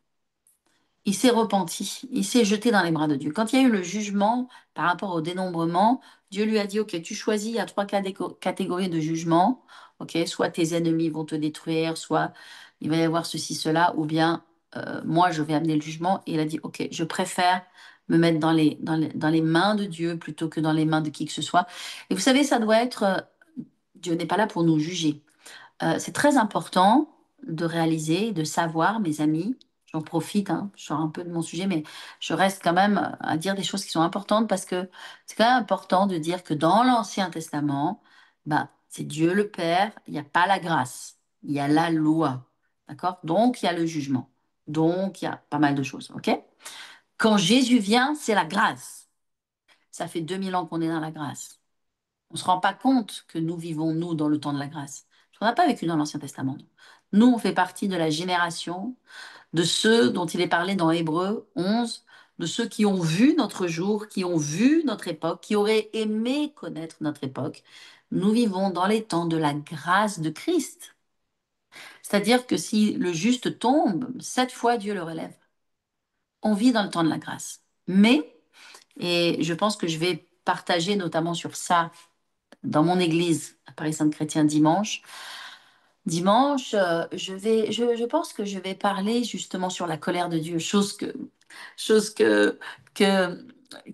Il s'est repenti, il s'est jeté dans les bras de Dieu. Quand il y a eu le jugement par rapport au dénombrement, Dieu lui a dit, OK, tu choisis, il y a 3 catégories de jugement. OK, soit tes ennemis vont te détruire, soit il va y avoir ceci, cela, ou bien moi, je vais amener le jugement. Et il a dit, OK, je préfère me mettre dans les mains de Dieu plutôt que dans les mains de qui que ce soit. Et vous savez, ça doit être, Dieu n'est pas là pour nous juger. C'est très important de réaliser, de savoir, mes amis, j'en profite, hein, je sors un peu de mon sujet, mais je reste quand même à dire des choses qui sont importantes parce que c'est quand même important de dire que dans l'Ancien Testament, bah, c'est Dieu le Père, il n'y a pas la grâce, il y a la loi, d'accord? Donc, il y a le jugement. Donc, il y a pas mal de choses, ok? Quand Jésus vient, c'est la grâce. ça fait 2000 ans qu'on est dans la grâce. On ne se rend pas compte que nous vivons, nous, dans le temps de la grâce. On n'a pas vécu dans l'Ancien Testament. Nous, on fait partie de la génération de ceux dont il est parlé dans Hébreux 11, de ceux qui ont vu notre jour, qui ont vu notre époque, qui auraient aimé connaître notre époque. Nous vivons dans les temps de la grâce de Christ. C'est-à-dire que si le juste tombe, 7 fois Dieu le relève. On vit dans le temps de la grâce. Mais, et je pense que je vais partager notamment sur ça dans mon église à Paris Sainte-Chrétien dimanche. Dimanche, je pense que je vais parler justement sur la colère de Dieu, chose que,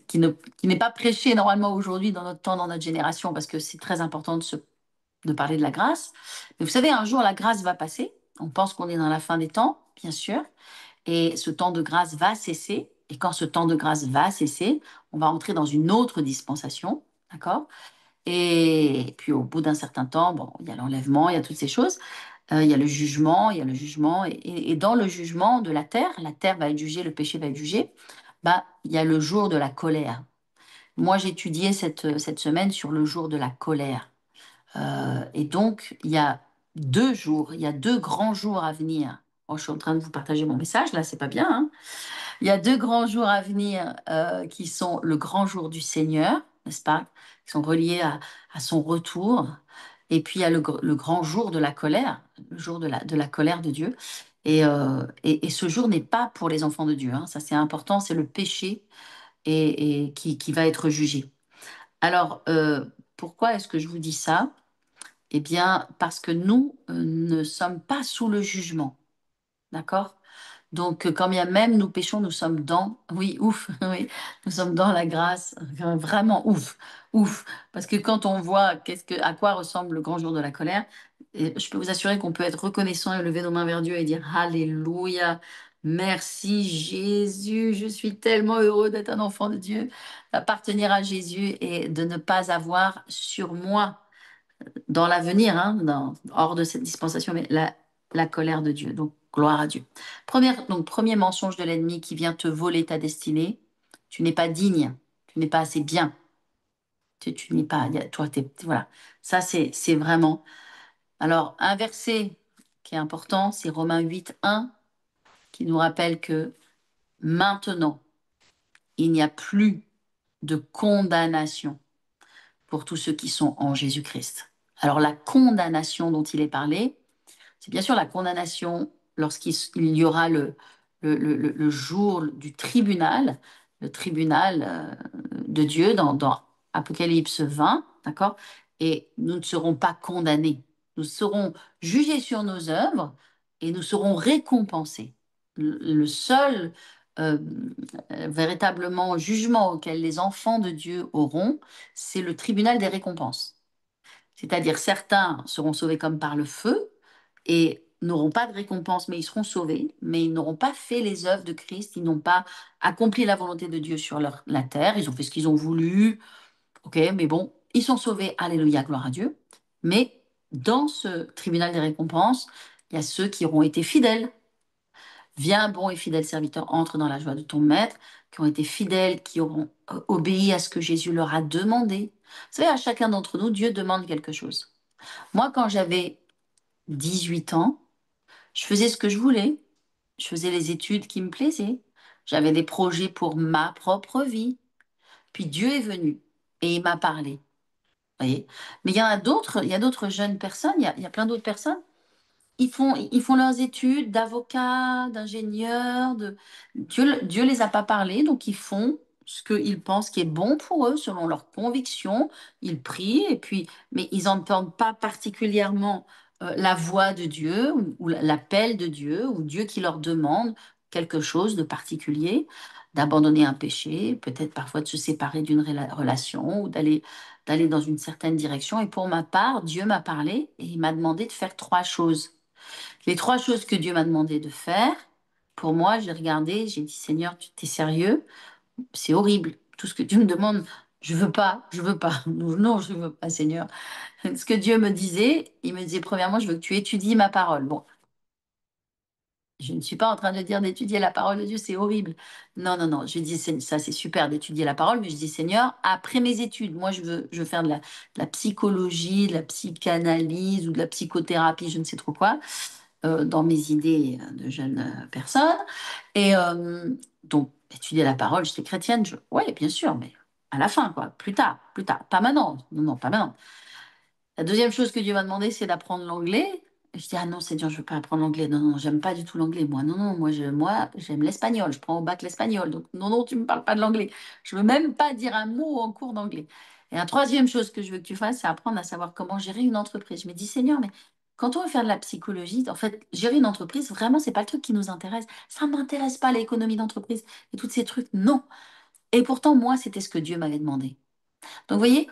qui n'est pas prêchée normalement aujourd'hui dans notre temps, dans notre génération, parce que c'est très important de parler de la grâce. Mais vous savez, un jour, la grâce va passer. On pense qu'on est dans la fin des temps, bien sûr, et ce temps de grâce va cesser. Et quand ce temps de grâce va cesser, on va entrer dans une autre dispensation, d'accord? Et puis au bout d'un certain temps, bon, il y a l'enlèvement, il y a toutes ces choses. Il y a le jugement, il y a le jugement. Et dans le jugement de la terre va être jugée, le péché va être jugé. Bah, il y a le jour de la colère. Moi, j'ai étudié cette semaine sur le jour de la colère. Et donc, il y a 2 jours, il y a 2 grands jours à venir. Oh, je suis en train de vous partager mon message, là, c'est pas bien, hein. Il y a 2 grands jours à venir qui sont le grand jour du Seigneur, n'est-ce pas? Qui sont reliés à son retour. Et puis il y a le grand jour de la colère, le jour de la colère de Dieu. Et ce jour n'est pas pour les enfants de Dieu, hein. Ça, c'est important, c'est le péché et qui va être jugé. Alors, pourquoi est-ce que je vous dis ça? Eh bien, parce que nous ne sommes pas sous le jugement, d'accord? Donc, quand bien même nous péchons, nous sommes dans, oui, ouf, oui, nous sommes dans la grâce, vraiment ouf, ouf. Parce que quand on voit à quoi ressemble le grand jour de la colère, et je peux vous assurer qu'on peut être reconnaissant et lever nos mains vers Dieu et dire Alléluia, merci Jésus, je suis tellement heureux d'être un enfant de Dieu, d'appartenir à Jésus et de ne pas avoir sur moi dans l'avenir, hein, hors de cette dispensation, mais la colère de Dieu. Donc, gloire à Dieu. Premier mensonge de l'ennemi qui vient te voler ta destinée. Tu n'es pas digne, tu n'es pas assez bien. Tu n'es pas, toi, voilà. Ça, c'est vraiment. Alors, un verset qui est important, c'est Romains 8, 1, qui nous rappelle que maintenant, il n'y a plus de condamnation pour tous ceux qui sont en Jésus-Christ. Alors, la condamnation dont il est parlé, c'est bien sûr la condamnation lorsqu'il y aura le jour du tribunal, le tribunal de Dieu dans Apocalypse 20, d'accord? Et nous ne serons pas condamnés. Nous serons jugés sur nos œuvres et nous serons récompensés. Le seul véritablement jugement auquel les enfants de Dieu auront, c'est le tribunal des récompenses. C'est-à-dire certains seront sauvés comme par le feu et n'auront pas de récompense, mais ils seront sauvés, mais ils n'auront pas fait les œuvres de Christ, ils n'ont pas accompli la volonté de Dieu sur la terre, ils ont fait ce qu'ils ont voulu, ok, mais bon, ils sont sauvés, alléluia, gloire à Dieu. Mais dans ce tribunal des récompenses, il y a ceux qui auront été fidèles. Viens, bon et fidèle serviteur, entre dans la joie de ton maître, qui ont été fidèles, qui auront obéi à ce que Jésus leur a demandé. Vous savez, à chacun d'entre nous, Dieu demande quelque chose. Moi, quand j'avais 18 ans, je faisais ce que je voulais. Je faisais les études qui me plaisaient. J'avais des projets pour ma propre vie. Puis Dieu est venu et il m'a parlé. Vous voyez? Mais il y a d'autres jeunes personnes, il y a plein d'autres personnes. Ils font leurs études d'avocat, d'ingénieur. Dieu les a pas parlé, donc ils font ce qu'ils pensent qui est bon pour eux, selon leurs convictions. Ils prient, mais ils n'entendent pas particulièrement la voix de Dieu ou l'appel de Dieu ou Dieu qui leur demande quelque chose de particulier, d'abandonner un péché, peut-être parfois de se séparer d'une relation ou d'aller dans une certaine direction. Et pour ma part, Dieu m'a parlé et il m'a demandé de faire 3 choses. Les 3 choses que Dieu m'a demandé de faire, pour moi, j'ai regardé, j'ai dit, Seigneur, tu t'es sérieux? C'est horrible. Tout ce que tu me demandes, je veux pas, je veux pas. Non, je veux pas, Seigneur. Ce que Dieu me disait, il me disait, premièrement, je veux que tu étudies ma parole. Bon, Je ne suis pas en train de dire d'étudier la parole de Dieu, c'est horrible. Non, non, non. Je dis, ça, c'est super d'étudier la parole, mais je dis, Seigneur, après mes études, moi, je veux faire de la psychologie, de la psychanalyse ou de la psychothérapie, je ne sais trop quoi, dans mes idées de jeune personne. Et donc, étudier la parole, j'étais chrétienne, oui, bien sûr, mais à la fin, quoi, plus tard, pas maintenant. Non, non, pas maintenant. La deuxième chose que Dieu m'a demandé, c'est d'apprendre l'anglais. Et je dis, ah non, Seigneur, je veux pas apprendre l'anglais. Non, non, j'aime pas du tout l'anglais. Moi, non, non, moi, j'aime l'espagnol. Je prends au bac l'espagnol. Donc, non, non, tu me parles pas de l'anglais. Je veux même pas dire un mot en cours d'anglais. Et la troisième chose que je veux que tu fasses, c'est apprendre à savoir comment gérer une entreprise. Je me dis, Seigneur, mais quand on veut faire de la psychologie, en fait, gérer une entreprise, vraiment, c'est pas le truc qui nous intéresse. Ça m'intéresse pas, l'économie d'entreprise et tous ces trucs. Non. Et pourtant, moi, c'était ce que Dieu m'avait demandé. Donc, vous voyez,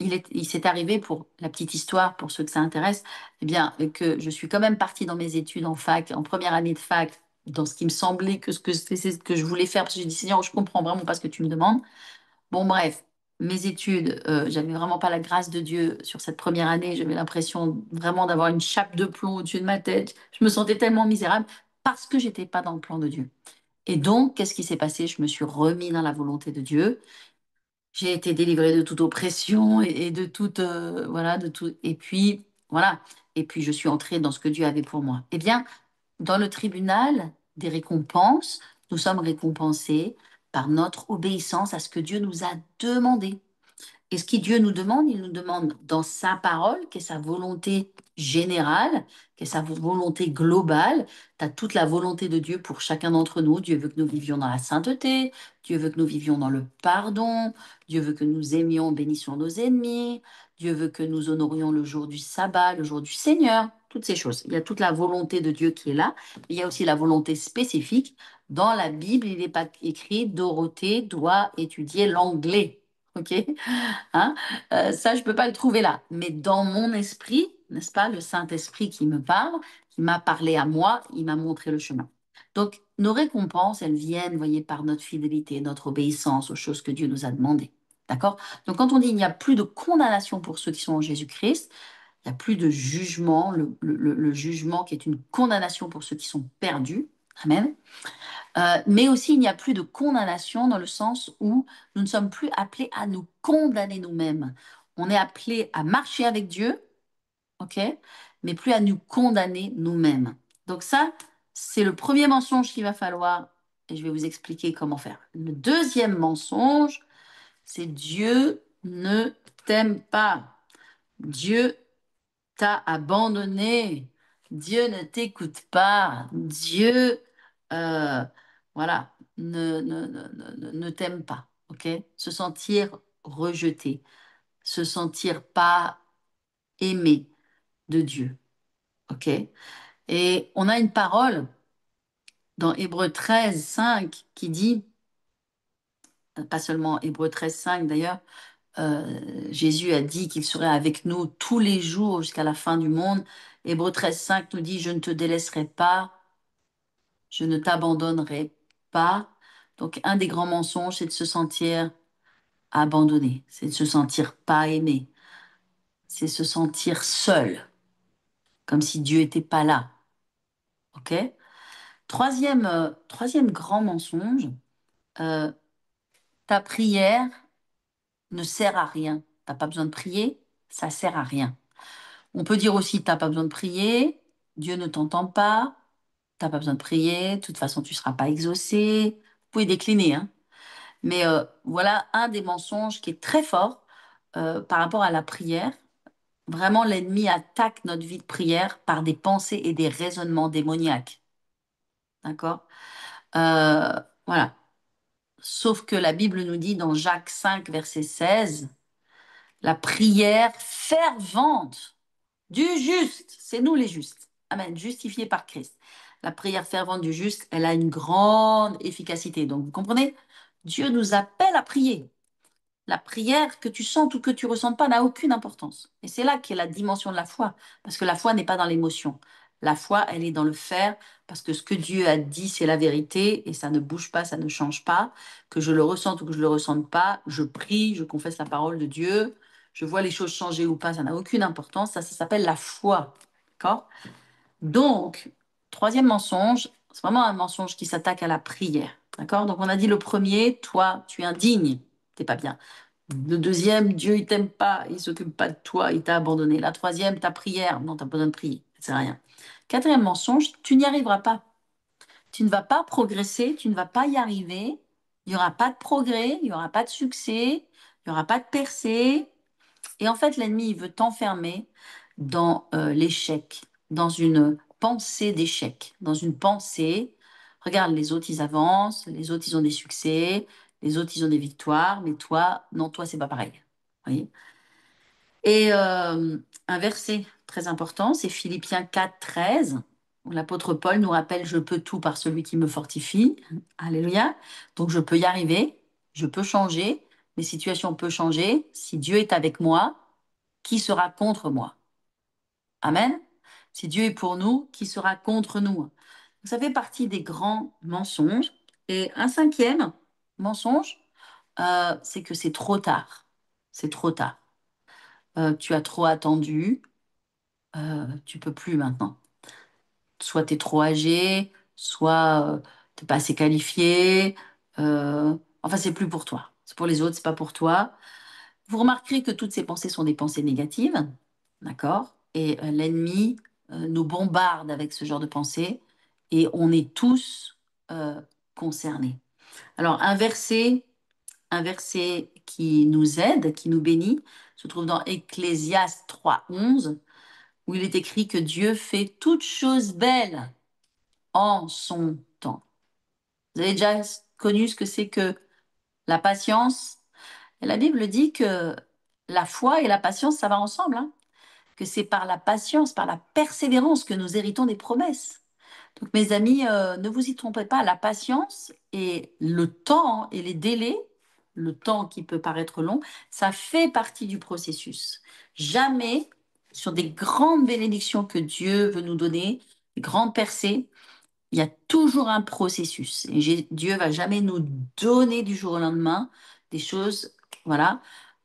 il s'est arrivé, pour la petite histoire, pour ceux que ça intéresse, eh bien, que je suis quand même partie dans mes études en fac, en première année de fac, dans ce qui me semblait que c'est ce que je voulais faire, parce que j'ai dit, Seigneur, je comprends vraiment pas ce que tu me demandes. Bon, bref, mes études, j'avais vraiment pas la grâce de Dieu sur cette première année. J'avais l'impression vraiment d'avoir une chape de plomb au-dessus de ma tête. Je me sentais tellement misérable parce que j'étais pas dans le plan de Dieu. Et donc, qu'est-ce qui s'est passé? Je me suis remis dans la volonté de Dieu. J'ai été délivrée de toute oppression et de toute, voilà, de tout. Et puis, voilà. Et puis, je suis entrée dans ce que Dieu avait pour moi. Eh bien, dans le tribunal des récompenses, nous sommes récompensés par notre obéissance à ce que Dieu nous a demandé. Et ce que Dieu nous demande, il nous demande dans sa parole, qui est sa volonté générale, qui est sa volonté globale. Tu as toute la volonté de Dieu pour chacun d'entre nous. Dieu veut que nous vivions dans la sainteté, Dieu veut que nous vivions dans le pardon, Dieu veut que nous aimions, bénissions nos ennemis, Dieu veut que nous honorions le jour du sabbat, le jour du Seigneur, toutes ces choses. Il y a toute la volonté de Dieu qui est là. Il y a aussi la volonté spécifique. Dans la Bible, il n'est pas écrit Dorothée doit étudier l'anglais. OK? Hein. Ça, je ne peux pas le trouver là. Mais dans mon esprit, n'est-ce pas, le Saint-Esprit qui me parle, qui m'a parlé à moi, il m'a montré le chemin. Donc, nos récompenses, elles viennent, voyez, par notre fidélité, notre obéissance aux choses que Dieu nous a demandées. D'accord? Donc, quand on dit il n'y a plus de condamnation pour ceux qui sont en Jésus-Christ, il n'y a plus de jugement, le jugement qui est une condamnation pour ceux qui sont perdus. Amen. Mais aussi, il n'y a plus de condamnation dans le sens où nous ne sommes plus appelés à nous condamner nous-mêmes. On est appelés à marcher avec Dieu, ok, mais plus à nous condamner nous-mêmes. Donc ça, c'est le premier mensonge qu'il va falloir, et je vais vous expliquer comment faire. Le deuxième mensonge, c'est Dieu ne t'aime pas. Dieu t'a abandonné. Dieu ne t'écoute pas. Dieu, euh, voilà, ne t'aime pas. OK? Se sentir rejeté, se sentir pas aimé de Dieu. OK? Et on a une parole dans Hébreux 13, 5 qui dit, pas seulement Hébreux 13, 5 d'ailleurs, Jésus a dit qu'il serait avec nous tous les jours jusqu'à la fin du monde. Hébreux 13, 5 nous dit, je ne te délaisserai pas, je ne t'abandonnerai pas. Donc, un des grands mensonges, c'est de se sentir abandonné, c'est de se sentir pas aimé, c'est se sentir seul, comme si Dieu n'était pas là. OK? Troisième grand mensonge, euh, ta prière ne sert à rien. T'as pas besoin de prier, ça sert à rien. On peut dire aussi, t'as pas besoin de prier, Dieu ne t'entend pas, t'as pas besoin de prier, de toute façon, tu seras pas exaucé. Vous pouvez décliner, hein. Mais voilà un des mensonges qui est très fort par rapport à la prière. Vraiment, l'ennemi attaque notre vie de prière par des pensées et des raisonnements démoniaques. D'accord? Euh, voilà. Sauf que la Bible nous dit dans Jacques 5, verset 16, la prière fervente du juste, c'est nous les justes. Amen, justifiés par Christ. La prière fervente du juste, elle a une grande efficacité. Donc, vous comprenez? Dieu nous appelle à prier. La prière, que tu sentes ou que tu ressentes pas, n'a aucune importance. Et c'est là qu'est la dimension de la foi. Parce que la foi n'est pas dans l'émotion. La foi, elle est dans le faire, parce que ce que Dieu a dit, c'est la vérité, et ça ne bouge pas, ça ne change pas. Que je le ressente ou que je le ressente pas, je prie, je confesse la parole de Dieu, je vois les choses changer ou pas, ça n'a aucune importance. Ça s'appelle la foi. D'accord? Donc, troisième mensonge, c'est vraiment un mensonge qui s'attaque à la prière. D'accord? Donc on a dit le premier, toi, tu es indigne, t'es pas bien. Le deuxième, Dieu, il t'aime pas, il s'occupe pas de toi, il t'a abandonné. La troisième, ta prière, non, t'as pas besoin de prier, c'est rien. Quatrième mensonge, tu n'y arriveras pas. Tu ne vas pas progresser, tu ne vas pas y arriver. Il n'y aura pas de progrès, il n'y aura pas de succès, il n'y aura pas de percée. Et en fait, l'ennemi, il veut t'enfermer dans l'échec, dans une pensée d'échec, dans une pensée. Regarde, les autres, ils avancent, les autres, ils ont des succès, les autres, ils ont des victoires, mais toi, non, toi, c'est pas pareil. Vous voyez. Et un verset très important, c'est Philippiens 4, 13, où l'apôtre Paul nous rappelle, je peux tout par celui qui me fortifie. Alléluia. Donc je peux y arriver, je peux changer, mes situations peuvent changer. Si Dieu est avec moi, qui sera contre moi? Amen. Si Dieu est pour nous, qui sera contre nous? Donc, ça fait partie des grands mensonges. Et un cinquième mensonge, c'est que c'est trop tard. C'est trop tard. Tu as trop attendu, tu peux plus maintenant. Soit tu es trop âgé, soit t'es pas assez qualifié. Enfin, c'est plus pour toi. C'est pour les autres, c'est pas pour toi. Vous remarquerez que toutes ces pensées sont des pensées négatives, d'accord? Et l'ennemi nous bombarde avec ce genre de pensées et on est tous euh, concernés. Alors, un verset qui nous aide, qui nous bénit, se trouve dans Ecclésiaste 3:11, où il est écrit que Dieu fait toutes choses belles en son temps. Vous avez déjà connu ce que c'est que la patience? Et la Bible dit que la foi et la patience, ça va ensemble, hein, que c'est par la patience, par la persévérance que nous héritons des promesses. Donc, mes amis, ne vous y trompez pas, la patience et le temps et les délais, le temps qui peut paraître long, ça fait partie du processus. Jamais, sur des grandes bénédictions que Dieu veut nous donner, des grandes percées, il y a toujours un processus. Et Dieu va jamais nous donner du jour au lendemain des choses, voilà.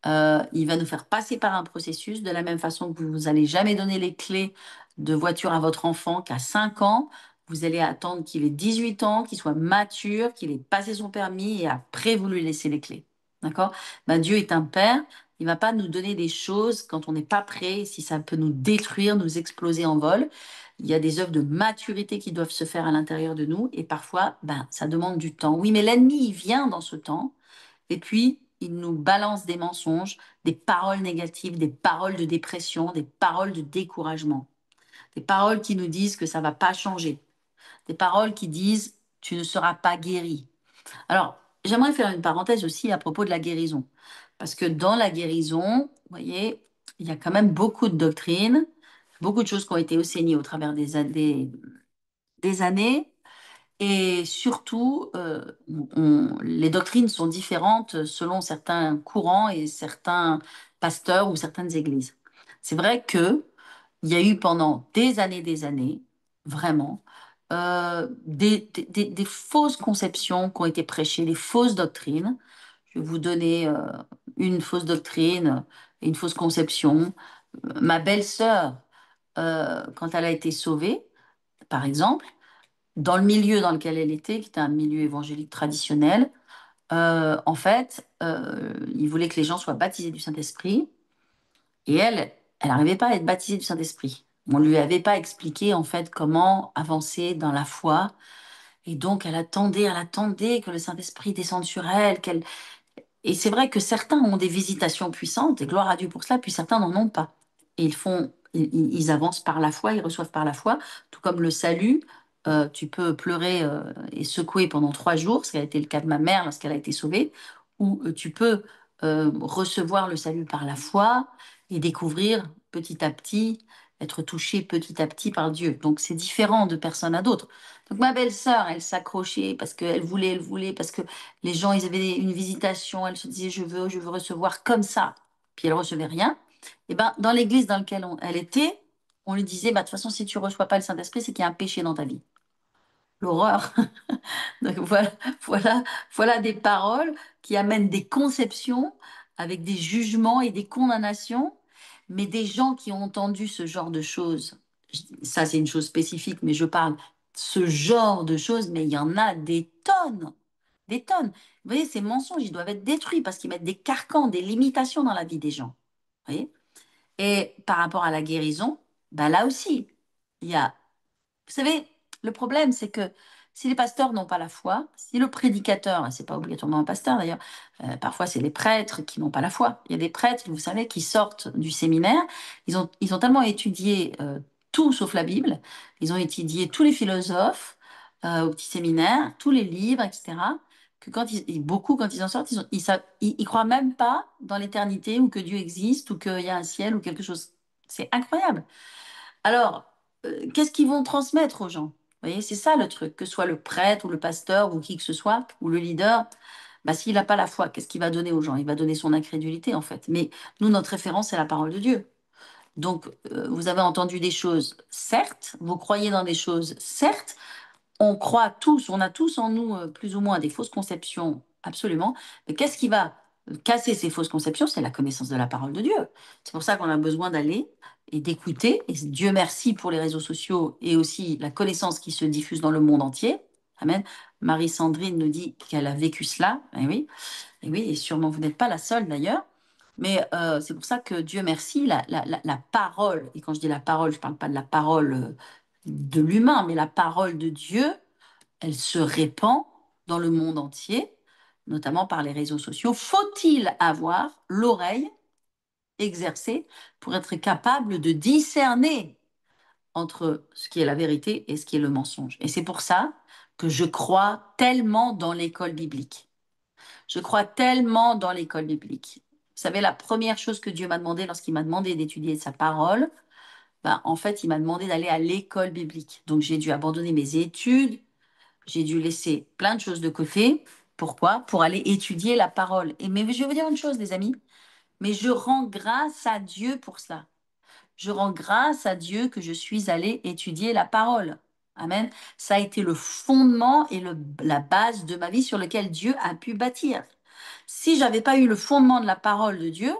Il va nous faire passer par un processus de la même façon que vous allez jamais donner les clés de voiture à votre enfant qu'à 5 ans. Vous allez attendre qu'il ait 18 ans, qu'il soit mature, qu'il ait passé son permis et après vous lui laissez les clés. D'accord? Ben, Dieu est un père. Il va pas nous donner des choses quand on n'est pas prêt, si ça peut nous détruire, nous exploser en vol. Il y a des œuvres de maturité qui doivent se faire à l'intérieur de nous et parfois, ben, ça demande du temps. Oui, mais l'ennemi, il vient dans ce temps et puis il nous balance des mensonges, des paroles négatives, des paroles de dépression, des paroles de découragement, des paroles qui nous disent que ça va pas changer, des paroles qui disent tu ne seras pas guéri. Alors, j'aimerais faire une parenthèse aussi à propos de la guérison parce que dans la guérison, vous voyez, il y a quand même beaucoup de doctrines, beaucoup de choses qui ont été enseignées au travers des années. Et surtout, les doctrines sont différentes selon certains courants et certains pasteurs ou certaines églises. C'est vrai que il y a eu pendant des années, vraiment, des fausses conceptions qui ont été prêchées, des fausses doctrines. Je vais vous donner une fausse doctrine et une fausse conception. Ma belle-sœur, quand elle a été sauvée, par exemple, dans le milieu dans lequel elle était, qui était un milieu évangélique traditionnel, en fait, il voulait que les gens soient baptisés du Saint-Esprit. Et elle n'arrivait pas à être baptisée du Saint-Esprit. On lui avait pas expliqué, en fait, comment avancer dans la foi. Et donc, elle attendait que le Saint-Esprit descende sur elle, et c'est vrai que certains ont des visitations puissantes, et gloire à Dieu pour cela, puis certains n'en ont pas. Et ils avancent par la foi, ils reçoivent par la foi, tout comme le salut. Tu peux pleurer et secouer pendant 3 jours, ce qui a été le cas de ma mère lorsqu'elle a été sauvée, ou tu peux recevoir le salut par la foi et découvrir petit à petit, être touché petit à petit par Dieu. Donc c'est différent de personne à d'autres. Donc ma belle-sœur, elle s'accrochait parce elle voulait, parce que les gens, ils avaient une visitation, elle se disait je veux recevoir comme ça. Puis elle recevait rien. Et ben dans l'église dans laquelle elle était, on lui disait bah de toute façon si tu reçois pas le Saint-Esprit, c'est qu'il y a un péché dans ta vie. L'horreur. Donc voilà des paroles qui amènent des conceptions avec des jugements et des condamnations, mais des gens qui ont entendu ce genre de choses. Ça c'est une chose spécifique, mais je parle ce genre de choses, mais il y en a des tonnes, des tonnes. Vous voyez, ces mensonges, ils doivent être détruits parce qu'ils mettent des carcans, des limitations dans la vie des gens. Vous voyez? Et par rapport à la guérison, bah là aussi, il y a vous savez, le problème, c'est que si les pasteurs n'ont pas la foi, si le prédicateur, et c'est pas obligatoirement un pasteur d'ailleurs, parfois c'est les prêtres qui n'ont pas la foi. Il y a des prêtres, vous savez, qui sortent du séminaire, ils ont tellement étudié tout sauf la Bible, ils ont étudié tous les philosophes au petit séminaire, tous les livres, etc., que et beaucoup, quand ils en sortent, ils croient même pas dans l'éternité ou que Dieu existe ou qu'il y a un ciel ou quelque chose. C'est incroyable. Alors, qu'est-ce qu'ils vont transmettre aux gens? Vous voyez, c'est ça le truc, que ce soit le prêtre ou le pasteur ou qui que ce soit, ou le leader, bah, s'il n'a pas la foi, qu'est-ce qu'il va donner aux gens? Il va donner son incrédulité, en fait. Mais nous, notre référence, c'est la parole de Dieu. Donc, vous avez entendu des choses, certes, vous croyez dans des choses, certes, on croit tous, on a tous en nous plus ou moins des fausses conceptions, absolument. Mais qu'est-ce qui va casser ces fausses conceptions? C'est la connaissance de la parole de Dieu. C'est pour ça qu'on a besoin d'aller et d'écouter. Et Dieu merci pour les réseaux sociaux et aussi la connaissance qui se diffuse dans le monde entier. Amen. Marie-Sandrine nous dit qu'elle a vécu cela. Et oui, et sûrement vous n'êtes pas la seule d'ailleurs. Mais c'est pour ça que Dieu merci, la parole, et quand je dis la parole, je ne parle pas de la parole de l'humain, mais la parole de Dieu, elle se répand dans le monde entier, notamment par les réseaux sociaux. Faut-il avoir l'oreille exercée pour être capable de discerner entre ce qui est la vérité et ce qui est le mensonge? Et c'est pour ça que je crois tellement dans l'école biblique. Je crois tellement dans l'école biblique. Vous savez, la première chose que Dieu m'a demandé lorsqu'il m'a demandé d'étudier sa parole, ben, en fait, il m'a demandé d'aller à l'école biblique. Donc, j'ai dû abandonner mes études, j'ai dû laisser plein de choses de côté. Pourquoi? Pour aller étudier la parole. Et mais je vais vous dire une chose, les amis, mais je rends grâce à Dieu pour cela. Je rends grâce à Dieu que je suis allée étudier la parole. Amen. Ça a été le fondement et la base de ma vie sur lequel Dieu a pu bâtir. Si j'avais pas eu le fondement de la parole de Dieu,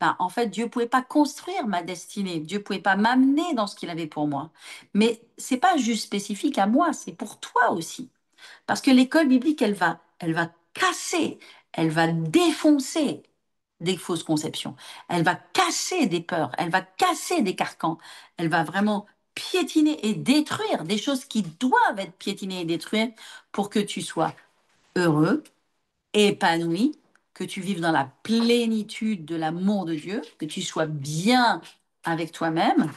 ben, en fait, Dieu pouvait pas construire ma destinée. Dieu pouvait pas m'amener dans ce qu'il avait pour moi. Mais c'est pas juste spécifique à moi, c'est pour toi aussi. Parce que l'école biblique, elle va casser, elle va défoncer des fausses conceptions. Elle va casser des peurs, elle va casser des carcans. Elle va vraiment piétiner et détruire des choses qui doivent être piétinées et détruites pour que tu sois heureux, épanoui, que tu vives dans la plénitude de l'amour de Dieu, que tu sois bien avec toi-même,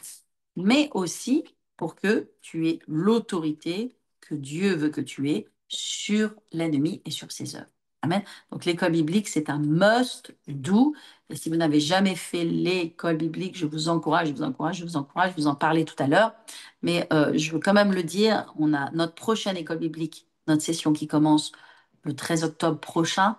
mais aussi pour que tu aies l'autorité que Dieu veut que tu aies sur l'ennemi et sur ses œuvres. Amen. Donc l'école biblique, c'est un must do. Et si vous n'avez jamais fait l'école biblique, je vous encourage, je vous encourage, je vous encourage, je vous en parlais tout à l'heure. Mais je veux quand même le dire, on a notre prochaine école biblique, notre session qui commence le 13 octobre prochain.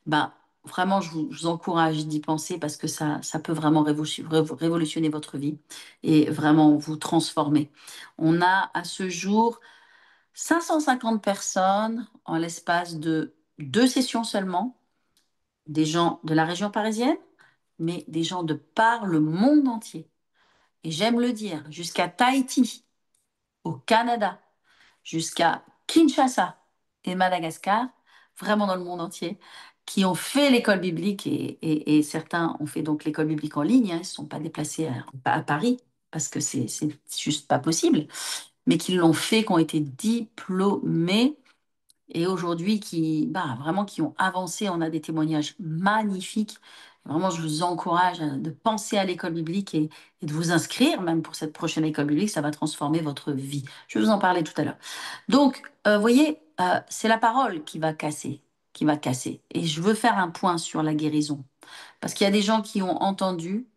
Ben, vraiment, je vous encourage d'y penser parce que ça peut vraiment révolutionner votre vie et vraiment vous transformer. On a à ce jour 550 personnes en l'espace de 2 sessions seulement, des gens de la région parisienne, mais des gens de par le monde entier. Et j'aime le dire, jusqu'à Tahiti, au Canada, jusqu'à Kinshasa et Madagascar, vraiment dans le monde entier, qui ont fait l'école biblique et certains ont fait donc l'école biblique en ligne, hein, ils ne se sont pas déplacés à Paris parce que c'est juste pas possible, mais qui l'ont fait, qui ont été diplômés et aujourd'hui vraiment qui ont avancé. On a des témoignages magnifiques. Vraiment, je vous encourage de penser à l'école biblique et de vous inscrire même pour cette prochaine école biblique. Ça va transformer votre vie. Je vais vous en parler tout à l'heure. Donc, vous voyez, c'est la parole qui va casser, qui va casser. Et je veux faire un point sur la guérison. Parce qu'il y a des gens qui ont entendu.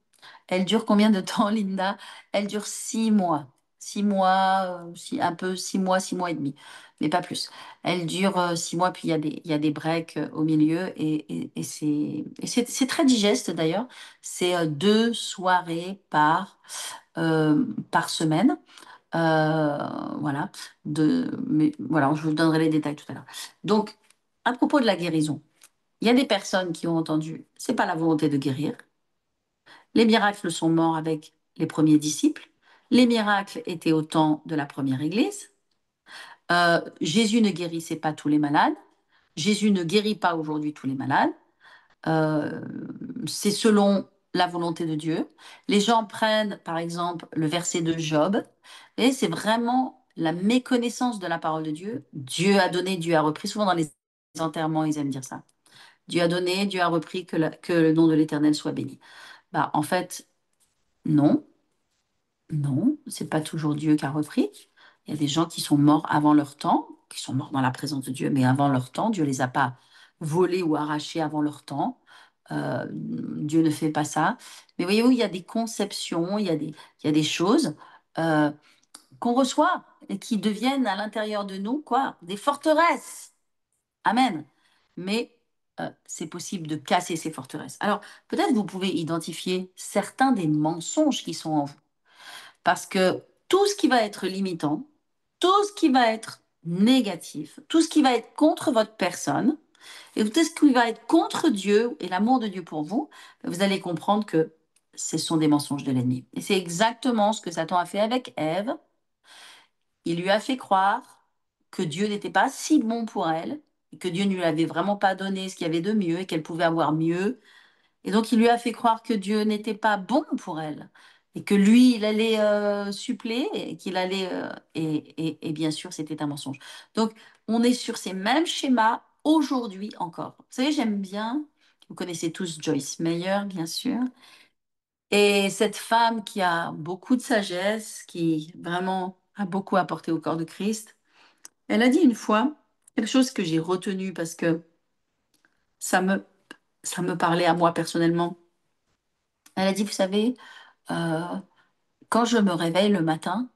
Elle dure combien de temps, Linda? Elle dure 6 mois. 6 mois, un peu 6 mois, 6 mois et demi, mais pas plus. Elle dure 6 mois, puis il y a des breaks au milieu, et c'est très digeste d'ailleurs. C'est 2 soirées par semaine. Voilà. Mais voilà, je vous donnerai les détails tout à l'heure. Donc, à propos de la guérison, il y a des personnes qui ont entendu, c'est pas la volonté de guérir. Les miracles sont morts avec les premiers disciples. Les miracles étaient au temps de la première Église. Jésus ne guérissait pas tous les malades. Jésus ne guérit pas aujourd'hui tous les malades. Euh, c'est selon la volonté de Dieu. Les gens prennent, par exemple, le verset de Job, et c'est vraiment la méconnaissance de la parole de Dieu. Dieu a donné, Dieu a repris. Souvent dans les enterrements, ils aiment dire ça. Dieu a donné, Dieu a repris, que le nom de l'Éternel soit béni. Bah, en fait, non, non, c'est pas toujours Dieu qui a repris. Il y a des gens qui sont morts avant leur temps, qui sont morts dans la présence de Dieu, mais avant leur temps. Dieu les a pas volés ou arrachés avant leur temps. Dieu ne fait pas ça. Mais voyez-vous, il y a des conceptions, il y a des choses euh, qu'on reçoit et qui deviennent à l'intérieur de nous, quoi, des forteresses. Amen. Mais c'est possible de casser ces forteresses. Alors, peut-être vous pouvez identifier certains des mensonges qui sont en vous. Parce que tout ce qui va être limitant, tout ce qui va être négatif, tout ce qui va être contre votre personne, et tout ce qui va être contre Dieu et l'amour de Dieu pour vous, vous allez comprendre que ce sont des mensonges de l'ennemi. Et c'est exactement ce que Satan a fait avec Ève. Il lui a fait croire que Dieu n'était pas si bon pour elle, et que Dieu ne lui avait vraiment pas donné ce qu'il y avait de mieux, et qu'elle pouvait avoir mieux, et donc, il lui a fait croire que Dieu n'était pas bon pour elle et que lui, il allait suppléer et qu'il allait... et bien sûr, c'était un mensonge. Donc, on est sur ces mêmes schémas aujourd'hui encore. Vous savez, j'aime bien, vous connaissez tous Joyce Meyer, bien sûr, et cette femme qui a beaucoup de sagesse, qui vraiment a beaucoup apporté au corps de Christ, elle a dit une fois quelque chose que j'ai retenu parce que ça me, ça me parlait à moi personnellement. Elle a dit, vous savez, euh, quand je me réveille le matin,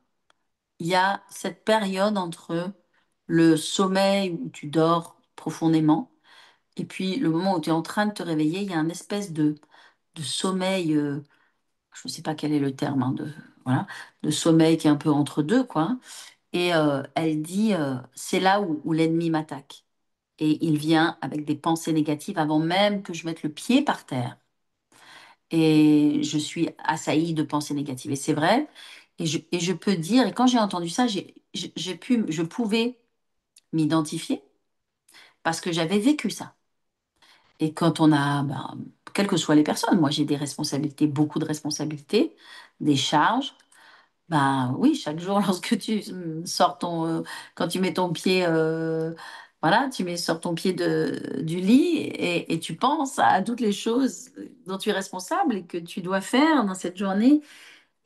il y a cette période entre le sommeil où tu dors profondément et puis le moment où tu es en train de te réveiller, il y a un espèce de sommeil, je ne sais pas quel est le terme, hein, voilà, de sommeil qui est un peu entre deux, quoi. Et elle dit, c'est là où l'ennemi m'attaque. Et il vient avec des pensées négatives avant même que je mette le pied par terre. Et je suis assaillie de pensées négatives. Et c'est vrai. Et je peux dire, et quand j'ai entendu ça, je pouvais m'identifier parce que j'avais vécu ça. Et quand on a, ben, quelles que soient les personnes, moi j'ai des responsabilités, beaucoup de responsabilités, des charges. Ben oui, chaque jour, lorsque tu sors quand tu mets ton pied, voilà, sors ton pied du lit et tu penses à toutes les choses dont tu es responsable et que tu dois faire dans cette journée.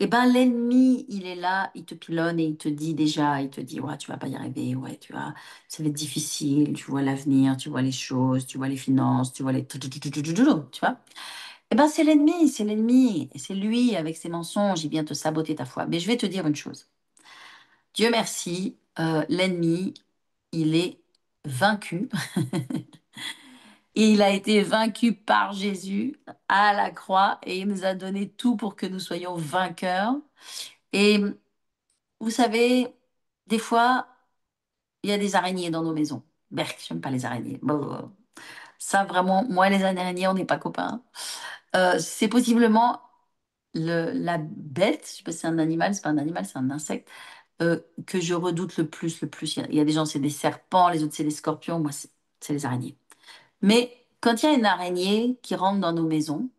Eh ben, l'ennemi, il est là, il te pilonne et il te dit déjà, il te dit, ouais, tu vas pas y arriver, ouais, ça va être difficile, tu vois l'avenir, tu vois les choses, tu vois les finances, tu vois les... Tu vois? Eh ben, c'est l'ennemi, et c'est lui avec ses mensonges, il vient te saboter ta foi. Mais je vais te dire une chose. Dieu merci, l'ennemi, il est vaincu. Et il a été vaincu par Jésus à la croix et il nous a donné tout pour que nous soyons vainqueurs. Et vous savez, des fois, il y a des araignées dans nos maisons. Berk, j'aime pas les araignées. Bon, ça, vraiment, moi, les araignées, on n'est pas copains. C'est possiblement la bête, je sais pas si c'est un animal, c'est pas un animal, c'est un insecte, que je redoute le plus, le plus. Il y a des gens, c'est des serpents, les autres, c'est des scorpions. Moi, c'est les araignées. Mais quand il y a une araignée qui rentre dans nos maisons,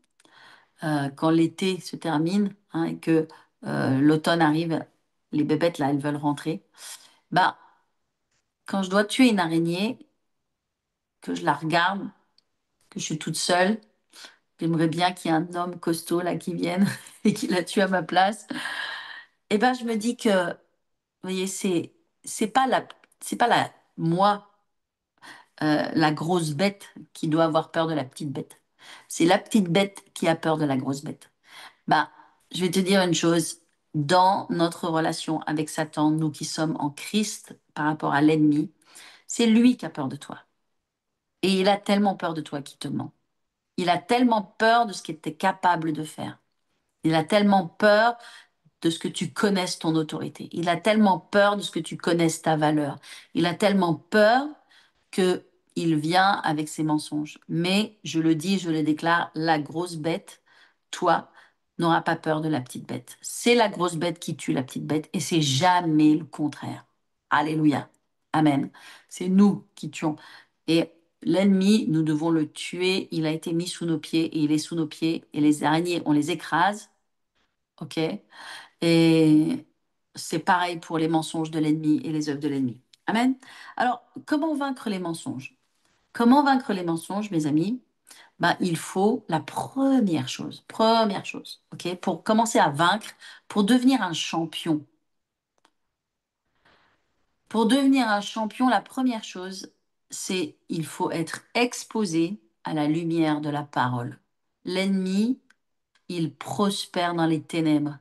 quand l'été se termine hein, et que l'automne arrive, les bébêtes, là, elles veulent rentrer. Bah, quand je dois tuer une araignée, que je la regarde, que je suis toute seule, j'aimerais bien qu'il y ait un homme costaud là qui vienne et qui la tue à ma place. Et ben je me dis que, vous voyez, c'est pas la c'est pas la moi la grosse bête qui doit avoir peur de la petite bête. C'est la petite bête qui a peur de la grosse bête. Bah, je vais te dire une chose. Dans notre relation avec Satan, nous qui sommes en Christ par rapport à l'ennemi, c'est lui qui a peur de toi. Et il a tellement peur de toi qu'il te ment. Il a tellement peur de ce qu'il était capable de faire. Il a tellement peur de ce que tu connaisses ton autorité. Il a tellement peur de ce que tu connaisses ta valeur. Il a tellement peur que il vient avec ses mensonges. Mais je le dis, je le déclare, la grosse bête, toi, n'auras pas peur de la petite bête. C'est la grosse bête qui tue la petite bête et c'est jamais le contraire. Alléluia. Amen. C'est nous qui tuons. Et l'ennemi, nous devons le tuer. Il a été mis sous nos pieds et il est sous nos pieds. Et les araignées, on les écrase. OK? Et c'est pareil pour les mensonges de l'ennemi et les œuvres de l'ennemi. Amen. Alors, comment vaincre les mensonges? Comment vaincre les mensonges, mes amis? Ben, il faut la première chose, OK? Pour commencer à vaincre, pour devenir un champion. Pour devenir un champion, la première chose, c'est il faut être exposé à la lumière de la parole. L'ennemi, il prospère dans les ténèbres,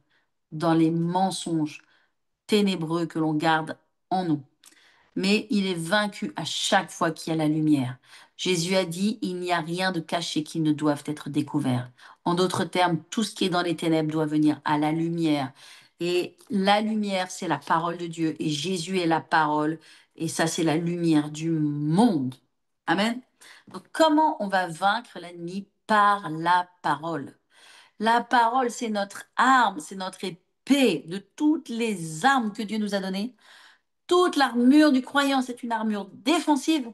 dans les mensonges ténébreux que l'on garde en nous. Mais il est vaincu à chaque fois qu'il y a la lumière. Jésus a dit, il n'y a rien de caché qui ne doive être découvert. En d'autres termes, tout ce qui est dans les ténèbres doit venir à la lumière. Et la lumière, c'est la parole de Dieu. Et Jésus est la parole. Et ça, c'est la lumière du monde. Amen. Donc, comment on va vaincre l'ennemi? Par la parole. La parole, c'est notre arme, c'est notre épée de toutes les armes que Dieu nous a données. Toute l'armure du croyant, c'est une armure défensive,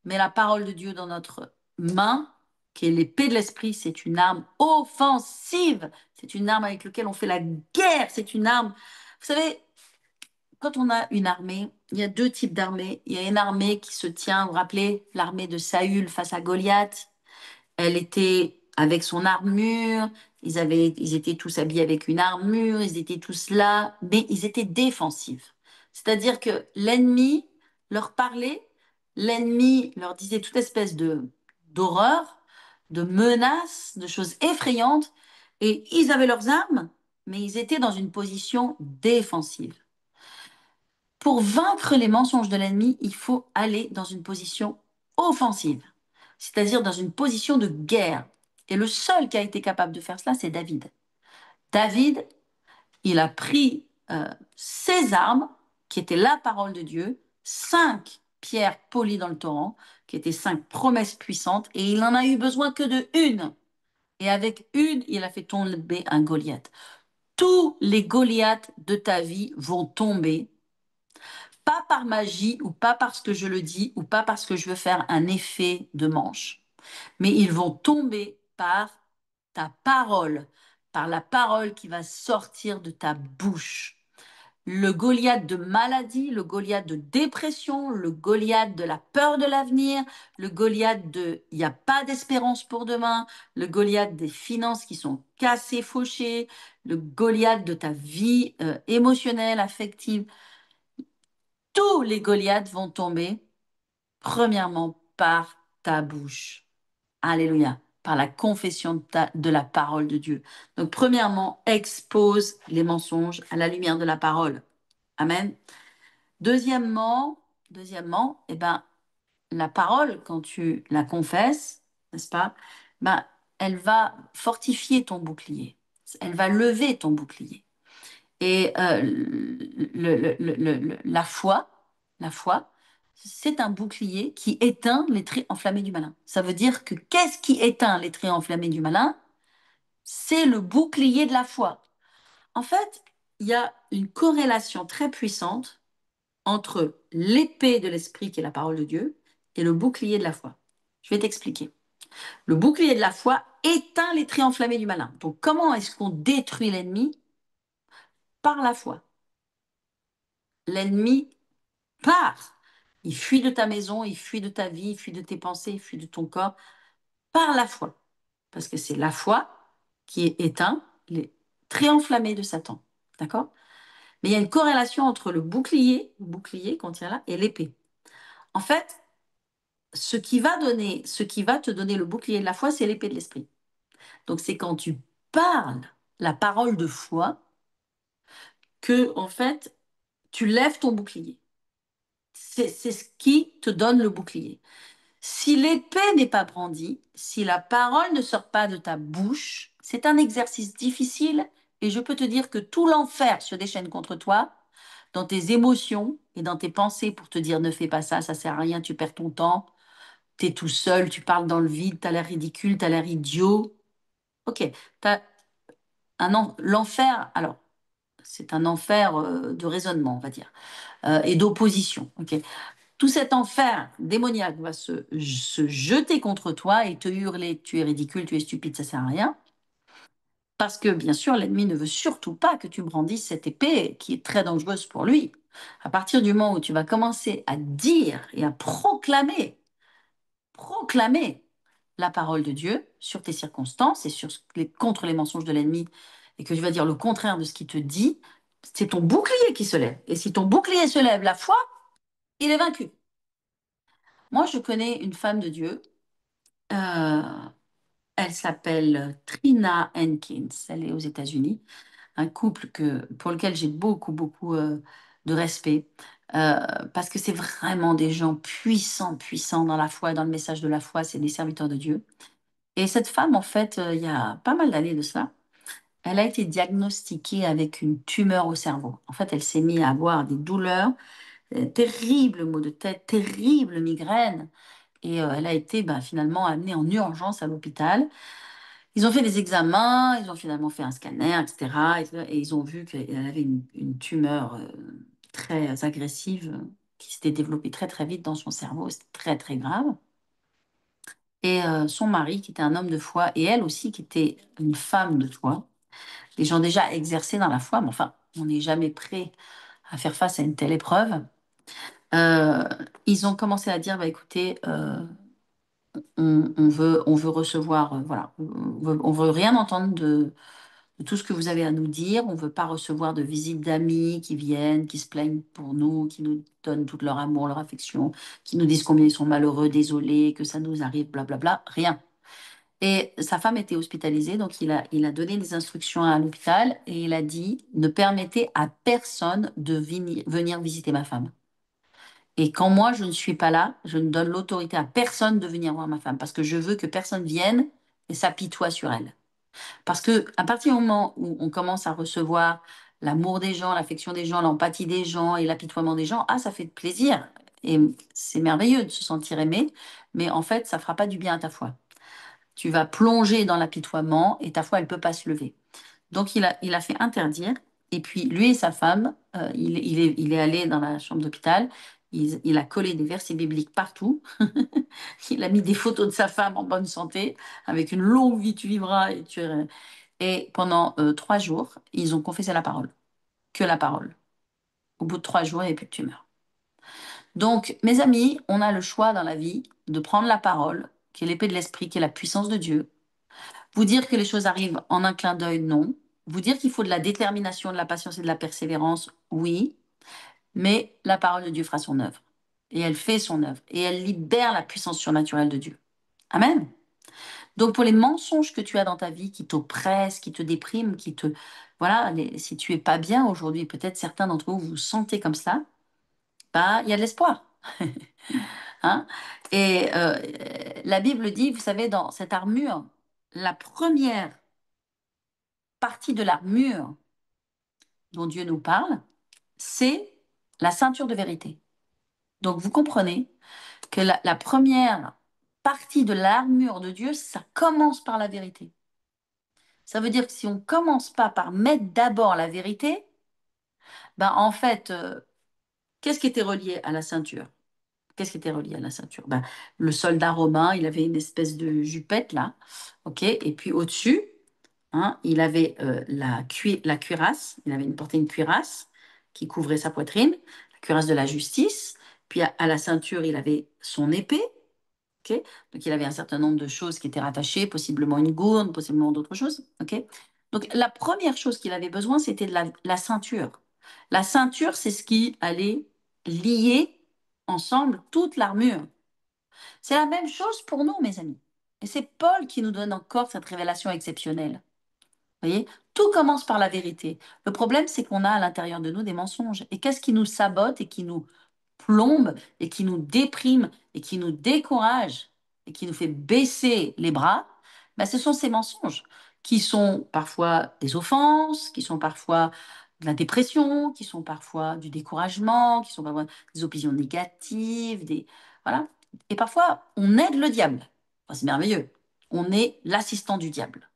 mais la parole de Dieu dans notre main, qui est l'épée de l'esprit, c'est une arme offensive. C'est une arme avec laquelle on fait la guerre. C'est une arme. Vous savez, quand on a une armée, il y a deux types d'armées. Il y a une armée qui se tient, vous vous rappelez, l'armée de Saül face à Goliath. Elle était avec son armure, ils étaient tous habillés avec une armure, ils étaient tous là, mais ils étaient défensifs. C'est-à-dire que l'ennemi leur parlait, l'ennemi leur disait toute espèce de d'horreur, de menaces, de choses effrayantes, et ils avaient leurs armes, mais ils étaient dans une position défensive. Pour vaincre les mensonges de l'ennemi, il faut aller dans une position offensive, c'est-à-dire dans une position de guerre. Et le seul qui a été capable de faire cela, c'est David. David, il a pris ses armes, qui étaient la parole de Dieu, 5 pierres polies dans le torrent, qui étaient 5 promesses puissantes, et il n'en a eu besoin que de une. Et avec une, il a fait tomber un Goliath. Tous les Goliaths de ta vie vont tomber pas par magie ou pas parce que je le dis ou pas parce que je veux faire un effet de manche, mais ils vont tomber par ta parole, par la parole qui va sortir de ta bouche. Le Goliath de maladie, le Goliath de dépression, le Goliath de la peur de l'avenir, le Goliath de il n'y a pas d'espérance pour demain, le Goliath des finances qui sont cassées, fauchées, le Goliath de ta vie émotionnelle, affective. Tous les Goliaths vont tomber, premièrement, par ta bouche. Alléluia. Par la confession de la parole de Dieu. Donc, premièrement, expose les mensonges à la lumière de la parole. Amen. Deuxièmement, la parole, quand tu la confesses, n'est-ce pas, elle va fortifier ton bouclier. Elle va lever ton bouclier. Et la foi, c'est un bouclier qui éteint les traits enflammés du malin. Ça veut dire que qu'est-ce qui éteint les traits enflammés du malin? C'est le bouclier de la foi. En fait, il y a une corrélation très puissante entre l'épée de l'esprit, qui est la parole de Dieu, et le bouclier de la foi. Je vais t'expliquer. Le bouclier de la foi éteint les traits enflammés du malin. Donc, comment est-ce qu'on détruit l'ennemi? Par la foi. L'ennemi part. Il fuit de ta maison, il fuit de ta vie, il fuit de tes pensées, il fuit de ton corps par la foi. Parce que c'est la foi qui éteint les traits enflammés de Satan. D'accord? Mais il y a une corrélation entre le bouclier qu'on tient là, et l'épée. En fait, ce qui va te donner le bouclier de la foi, c'est l'épée de l'esprit. Donc c'est quand tu parles la parole de foi que, en fait, tu lèves ton bouclier. C'est ce qui te donne le bouclier. Si l'épée n'est pas brandie, si la parole ne sort pas de ta bouche, c'est un exercice difficile et je peux te dire que tout l'enfer se déchaîne contre toi, dans tes émotions et dans tes pensées pour te dire ne fais pas ça, ça sert à rien, tu perds ton temps, t'es tout seul, tu parles dans le vide, t'as l'air ridicule, t'as l'air idiot. Ok, t'as l'enfer, alors c'est un enfer de raisonnement, on va dire, et d'opposition. Ok, tout cet enfer démoniaque va se jeter contre toi et te hurler, tu es ridicule, tu es stupide, ça sert à rien. Parce que, bien sûr, l'ennemi ne veut surtout pas que tu brandisses cette épée qui est très dangereuse pour lui. À partir du moment où tu vas commencer à dire et à proclamer la parole de Dieu sur tes circonstances et contre les mensonges de l'ennemi, et que tu vas dire le contraire de ce qu'il te dit, c'est ton bouclier qui se lève. Et si ton bouclier se lève, la foi, il est vaincu. Moi, je connais une femme de Dieu. euh, Elle s'appelle Trina Hankins. Elle est aux États-Unis. Un couple pour lequel j'ai beaucoup de respect. Parce que c'est vraiment des gens puissants dans la foi, dans le message de la foi. C'est des serviteurs de Dieu. Et cette femme, en fait, il y a pas mal d'années de cela, elle a été diagnostiquée avec une tumeur au cerveau. En fait, elle s'est mise à avoir des douleurs, terribles maux de tête, terribles migraines. Et elle a été finalement amenée en urgence à l'hôpital. Ils ont fait des examens, ils ont finalement fait un scanner, etc. Et ils ont vu qu'elle avait une tumeur très agressive qui s'était développée très vite dans son cerveau. C'était très grave. Et son mari, qui était un homme de foi, et elle aussi, qui était une femme de foi, les gens déjà exercés dans la foi, mais enfin, on n'est jamais prêt à faire face à une telle épreuve. Euh, Ils ont commencé à dire, écoutez, on veut recevoir, voilà, on veut rien entendre de tout ce que vous avez à nous dire. On veut pas recevoir de visites d'amis qui viennent, qui se plaignent pour nous, qui nous donnent tout leur amour, leur affection, qui nous disent combien ils sont malheureux, désolés, que ça nous arrive, blablabla, rien. Et sa femme était hospitalisée, donc il a donné des instructions à l'hôpital et il a dit, ne permettez à personne de venir visiter ma femme. Et quand moi, je ne suis pas là, je ne donne l'autorité à personne de venir voir ma femme parce que je veux que personne vienne et s'apitoie sur elle. Parce que à partir du moment où on commence à recevoir l'amour des gens, l'affection des gens, l'empathie des gens et l'apitoiement des gens, ah, ça fait plaisir. Et c'est merveilleux de se sentir aimé, mais en fait, ça fera pas du bien à ta foi. Tu vas plonger dans l'apitoiement et ta foi, elle peut pas se lever. Donc, il a fait interdire. Et puis, lui et sa femme, il est allé dans la chambre d'hôpital. Il a collé des versets bibliques partout. Il a mis des photos de sa femme en bonne santé, avec une longue vie tu vivras. Et pendant 3 jours, ils ont confessé la parole. Que la parole. Au bout de 3 jours, il n'y avait plus de tumeur. Donc, mes amis, on a le choix dans la vie de prendre la parole, qui est l'épée de l'esprit, qui est la puissance de Dieu. Vous dire que les choses arrivent en un clin d'œil, non. Vous dire qu'il faut de la détermination, de la patience et de la persévérance, oui. Mais la parole de Dieu fera son œuvre. Et elle fait son œuvre. Et elle libère la puissance surnaturelle de Dieu. Amen. Donc pour les mensonges que tu as dans ta vie qui t'oppressent, qui te dépriment, voilà, si tu es pas bien aujourd'hui, peut-être certains d'entre vous vous sentez comme ça, il y a de l'espoir. Hein. Et la Bible dit, vous savez, dans cette armure, la première partie de l'armure dont Dieu nous parle, c'est la ceinture de vérité. Donc vous comprenez que la première partie de l'armure de Dieu, ça commence par la vérité. Ça veut dire que si on commence pas par mettre d'abord la vérité, en fait, qu'est-ce qui était relié à la ceinture? Qu'est-ce qui était relié à la ceinture? Le soldat romain, il avait une espèce de jupette là, ok? Et puis au-dessus, hein, il avait la cuirasse, il portait une cuirasse qui couvrait sa poitrine, la cuirasse de la justice. Puis à la ceinture, il avait son épée. Ok. Donc, il avait un certain nombre de choses qui étaient rattachées, possiblement une gourde, possiblement d'autres choses. Ok. Donc, la première chose qu'il avait besoin, c'était de la ceinture. La ceinture, c'est ce qui allait lier ensemble toute l'armure. C'est la même chose pour nous, mes amis. Et c'est Paul qui nous donne encore cette révélation exceptionnelle. Vous voyez, tout commence par la vérité. Le problème, c'est qu'on a à l'intérieur de nous des mensonges. Et qu'est-ce qui nous sabote et qui nous plombe et qui nous déprime et qui nous décourage et qui nous fait baisser les bras, ce sont ces mensonges qui sont parfois des offenses, qui sont parfois de la dépression, qui sont parfois du découragement, qui sont parfois des opinions négatives, voilà. Et parfois, on aide le diable. Enfin, c'est merveilleux. On est l'assistant du diable.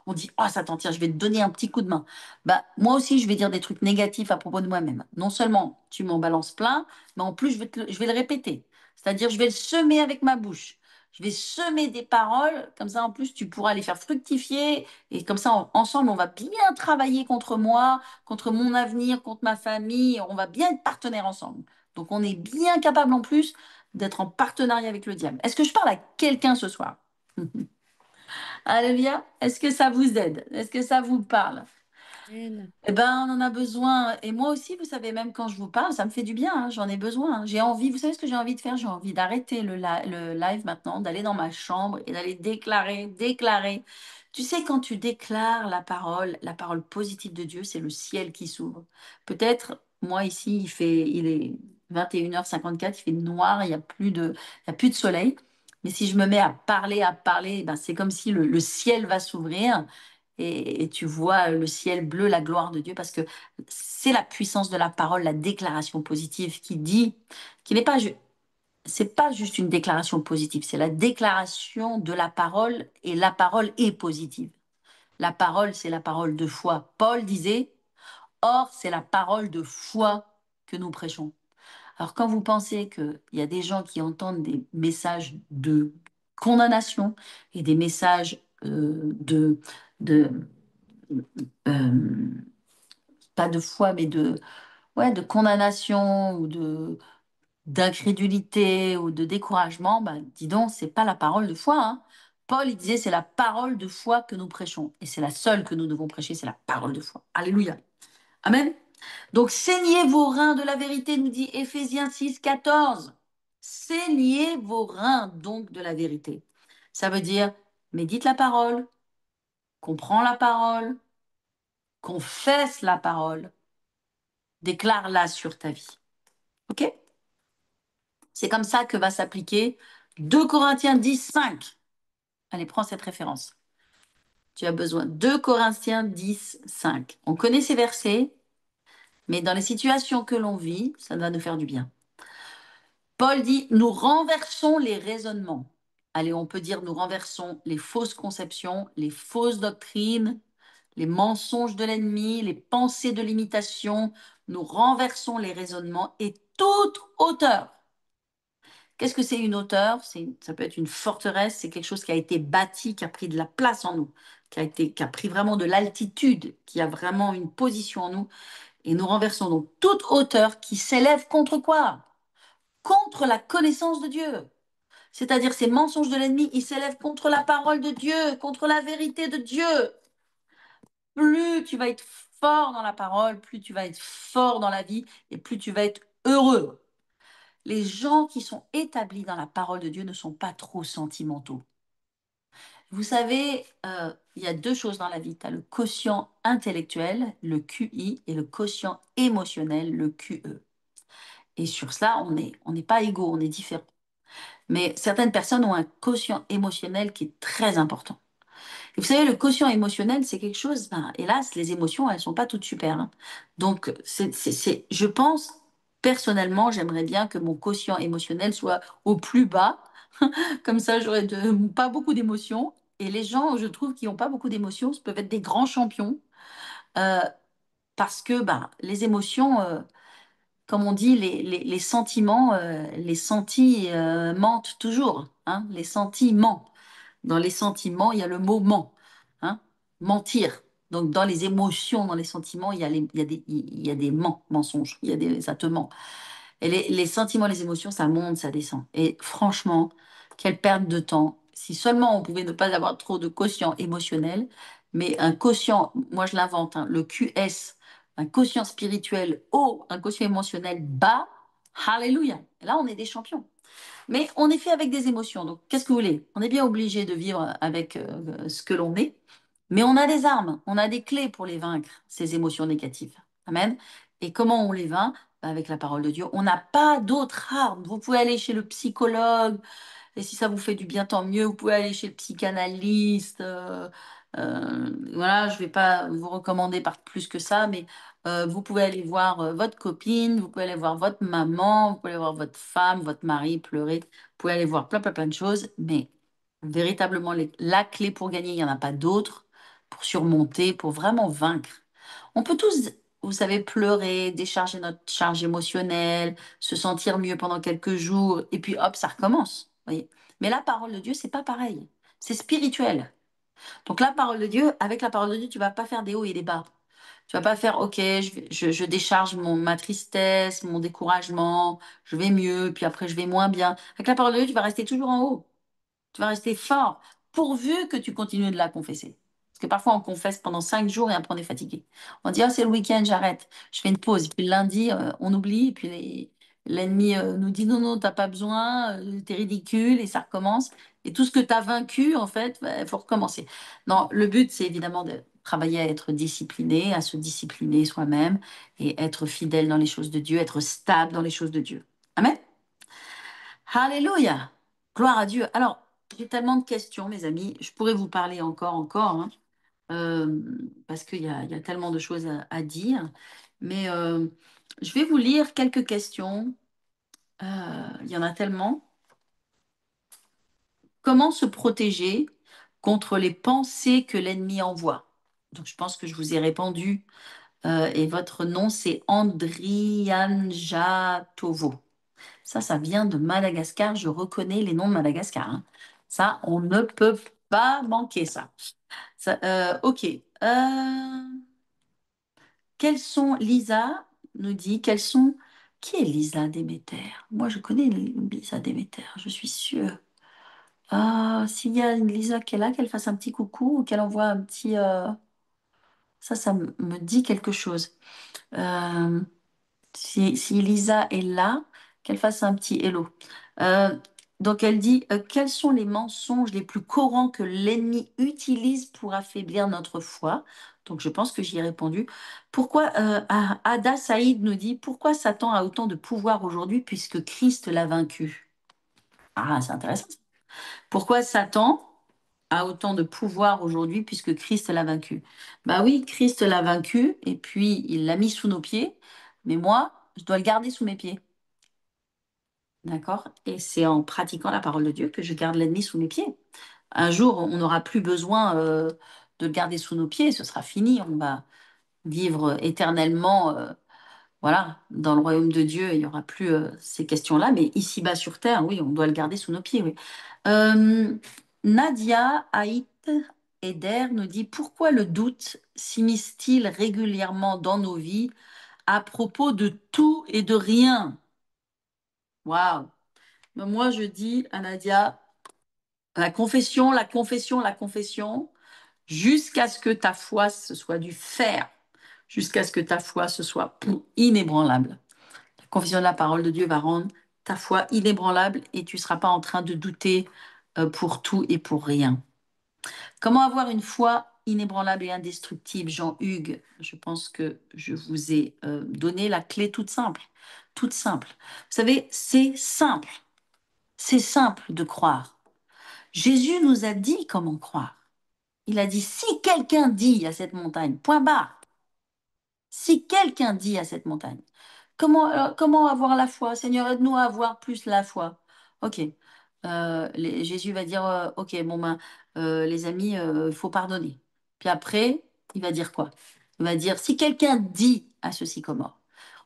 On dit, oh Satan, tiens, je vais te donner un petit coup de main. Bah, moi aussi, je vais dire des trucs négatifs à propos de moi-même. Non seulement tu m'en balances plein, mais en plus, je vais le répéter. C'est-à-dire, je vais le semer avec ma bouche. Je vais semer des paroles, comme ça, en plus, tu pourras les faire fructifier. Et comme ça, ensemble, on va bien travailler contre moi, contre mon avenir, contre ma famille. On va bien être partenaires ensemble. Donc, on est bien capable, en plus, d'être en partenariat avec le diable. Est-ce que je parle à quelqu'un ce soir? Alléluia. Est-ce que ça vous aide? Est-ce que ça vous parle? Amen. Eh ben, on en a besoin. Et moi aussi, vous savez, même quand je vous parle, ça me fait du bien, hein. J'en ai besoin, hein. J'ai envie, vous savez ce que j'ai envie de faire? J'ai envie d'arrêter le live maintenant, d'aller dans ma chambre et d'aller déclarer, déclarer. Tu sais, quand tu déclares la parole positive de Dieu, c'est le ciel qui s'ouvre. Peut-être, moi ici, il est 21h54, il fait noir, il y a plus de soleil. Mais si je me mets à parler, ben, c'est comme si le ciel va s'ouvrir et tu vois le ciel bleu, la gloire de Dieu, parce que c'est la puissance de la parole, la déclaration positive qui dit, qui n'est pas, c'est pas juste une déclaration positive, c'est la déclaration de la parole et la parole est positive. La parole, c'est la parole de foi. Paul disait, or, c'est la parole de foi que nous prêchons. Alors, quand vous pensez qu'il y a des gens qui entendent des messages de condamnation et des messages de euh, pas de foi, mais ouais, de condamnation ou d'incrédulité ou de découragement, bah, dis donc, c'est pas la parole de foi, hein. Paul, il disait, c'est la parole de foi que nous prêchons. Et c'est la seule que nous devons prêcher, c'est la parole de foi. Alléluia. Amen. Donc, saignez vos reins de la vérité, nous dit Éphésiens 6, 14. Saignez vos reins donc de la vérité. Ça veut dire, médite la parole, comprends la parole, confesse la parole, déclare-la sur ta vie. OK? C'est comme ça que va s'appliquer 2 Corinthiens 10, 5. Allez, prends cette référence. Tu as besoin. 2 Corinthiens 10, 5. On connaît ces versets, mais dans les situations que l'on vit, ça va nous faire du bien. Paul dit, nous renversons les raisonnements. Allez, on peut dire, nous renversons les fausses conceptions, les fausses doctrines, les mensonges de l'ennemi, les pensées de l'imitation. Nous renversons les raisonnements et toute hauteur. Qu'est-ce que c'est une hauteur? Ça peut être une forteresse, c'est quelque chose qui a été bâti, qui a pris de la place en nous, qui a pris vraiment de l'altitude, qui a vraiment une position en nous. Et nous renversons donc toute hauteur qui s'élève contre quoi? Contre la connaissance de Dieu. C'est-à-dire ces mensonges de l'ennemi, ils s'élèvent contre la parole de Dieu, contre la vérité de Dieu. Plus tu vas être fort dans la parole, plus tu vas être fort dans la vie et plus tu vas être heureux. Les gens qui sont établis dans la parole de Dieu ne sont pas trop sentimentaux. Vous savez, il y a deux choses dans la vie. Tu as le quotient intellectuel, le QI, et le quotient émotionnel, le QE. Et sur cela, on n'est pas égaux, on est différents. Mais certaines personnes ont un quotient émotionnel qui est très important. Et vous savez, le quotient émotionnel, c'est quelque chose, ben, hélas, les émotions, elles sont pas toutes super, hein. Donc, je pense, personnellement, j'aimerais bien que mon quotient émotionnel soit au plus bas. Comme ça, pas beaucoup d'émotions. Et les gens, je trouve, qui n'ont pas beaucoup d'émotions, peuvent être des grands champions. euh, Parce que ben, les émotions, comme on dit, les sentiments, les sentis mentent toujours, hein, les sentiments. Dans les sentiments, il y a le mot ment, hein, mentir. Donc, dans les émotions, dans les sentiments, il y a des mensonges, ça te ment. Et les sentiments, les émotions, ça monte, ça descend. Et franchement, quelle perte de temps. Si seulement on pouvait ne pas avoir trop de quotient émotionnel, mais un quotient, moi je l'invente, hein, le QS, un quotient spirituel haut, un quotient émotionnel bas, alléluia. Et là, on est des champions. Mais on est fait avec des émotions. Donc, qu'est-ce que vous voulez? On est bien obligé de vivre avec ce que l'on est, mais on a des armes, on a des clés pour les vaincre, ces émotions négatives. Amen. Et comment on les vainc? Ben, avec la parole de Dieu. On n'a pas d'autre arme. Vous pouvez aller chez le psychologue, et si ça vous fait du bien, tant mieux. Vous pouvez aller chez le psychanalyste. Voilà, je ne vais pas vous recommander par plus que ça, mais vous pouvez aller voir votre copine, vous pouvez aller voir votre maman, vous pouvez aller voir votre femme, votre mari, pleurer. Vous pouvez aller voir plein, plein, plein de choses, mais véritablement, la clé pour gagner, il n'y en a pas d'autre. pour surmonter, pour vraiment vaincre. On peut tous, vous savez, pleurer, décharger notre charge émotionnelle, se sentir mieux pendant quelques jours, et puis hop, ça recommence. Voyez. Mais la parole de Dieu, c'est pas pareil. C'est spirituel. Donc la parole de Dieu, avec la parole de Dieu, tu vas pas faire des hauts et des bas. Tu vas pas faire, ok, je décharge ma tristesse, mon découragement, je vais mieux, puis après je vais moins bien. Avec la parole de Dieu, tu vas rester toujours en haut. Tu vas rester fort, pourvu que tu continues de la confesser. Parce que parfois, on confesse pendant 5 jours et après, on est fatigué. On dit, ah, c'est le week-end, j'arrête. Je fais une pause. Et puis le lundi, on oublie. Et puis l'ennemi nous dit, non, non, t'as pas besoin, t'es ridicule. Et ça recommence. Et tout ce que tu as vaincu, en fait, il faut recommencer. Non, le but, c'est évidemment de travailler à être discipliné, à se discipliner soi-même et être fidèle dans les choses de Dieu, être stable dans les choses de Dieu. Amen. Alléluia. Gloire à Dieu. Alors, j'ai tellement de questions, mes amis. Je pourrais vous parler encore, hein, parce qu'il y a tellement de choses à dire. Mais je vais vous lire quelques questions. Il y en a tellement. Comment se protéger contre les pensées que l'ennemi envoie? Donc, je pense que je vous ai répondu. Et votre nom, c'est Andrian Jatovo. Ça vient de Madagascar. Je reconnais les noms de Madagascar, hein. Ça, on ne peut pas manquer ça. Ok. Quels sont, Lisa nous dit, quels sont... Qui est Lisa Déméter? Moi, je connais Lisa Déméter, je suis sûre. Ah, s'il y a une Lisa qui est là, qu'elle fasse un petit coucou ou qu'elle envoie un petit... Ça me dit quelque chose. Euh, si Lisa est là, qu'elle fasse un petit hello. Euh, donc elle dit, quels sont les mensonges les plus courants que l'ennemi utilise pour affaiblir notre foi? Donc je pense que j'y ai répondu. Pourquoi, Ada Saïd nous dit, pourquoi Satan a autant de pouvoir aujourd'hui puisque Christ l'a vaincu? Ah, c'est intéressant. Pourquoi Satan a autant de pouvoir aujourd'hui puisque Christ l'a vaincu? Bah oui, Christ l'a vaincu et puis il l'a mis sous nos pieds, mais moi, je dois le garder sous mes pieds. D'accord? Et c'est en pratiquant la parole de Dieu que je garde l'ennemi sous mes pieds. Un jour, on n'aura plus besoin de le garder sous nos pieds, ce sera fini, on va vivre éternellement, voilà, dans le royaume de Dieu, il n'y aura plus ces questions-là, mais ici-bas sur terre, oui, on doit le garder sous nos pieds, oui. Euh, Nadia Haït Eder nous dit pourquoi le doute s'immisce-t-il régulièrement dans nos vies à propos de tout et de rien? Waouh! Ben, moi, je dis à Nadia, la confession, la confession, la confession, jusqu'à ce que ta foi se soit du fer, jusqu'à ce que ta foi se soit inébranlable. La confession de la parole de Dieu va rendre ta foi inébranlable et tu ne seras pas en train de douter pour tout et pour rien. Comment avoir une foi inébranlable et indestructible, Jean-Hugues? Je pense que je vous ai donné la clé toute simple. Toute simple. Vous savez, c'est simple. C'est simple de croire. Jésus nous a dit comment croire. Il a dit, si quelqu'un dit à cette montagne, point barre, si quelqu'un dit à cette montagne, comment avoir la foi? Seigneur, aide-nous à avoir plus la foi. Ok. Jésus va dire, ok, bon ben, les amis, il faut pardonner. Puis après, il va dire quoi? Il va dire, si quelqu'un dit à ce sycomore,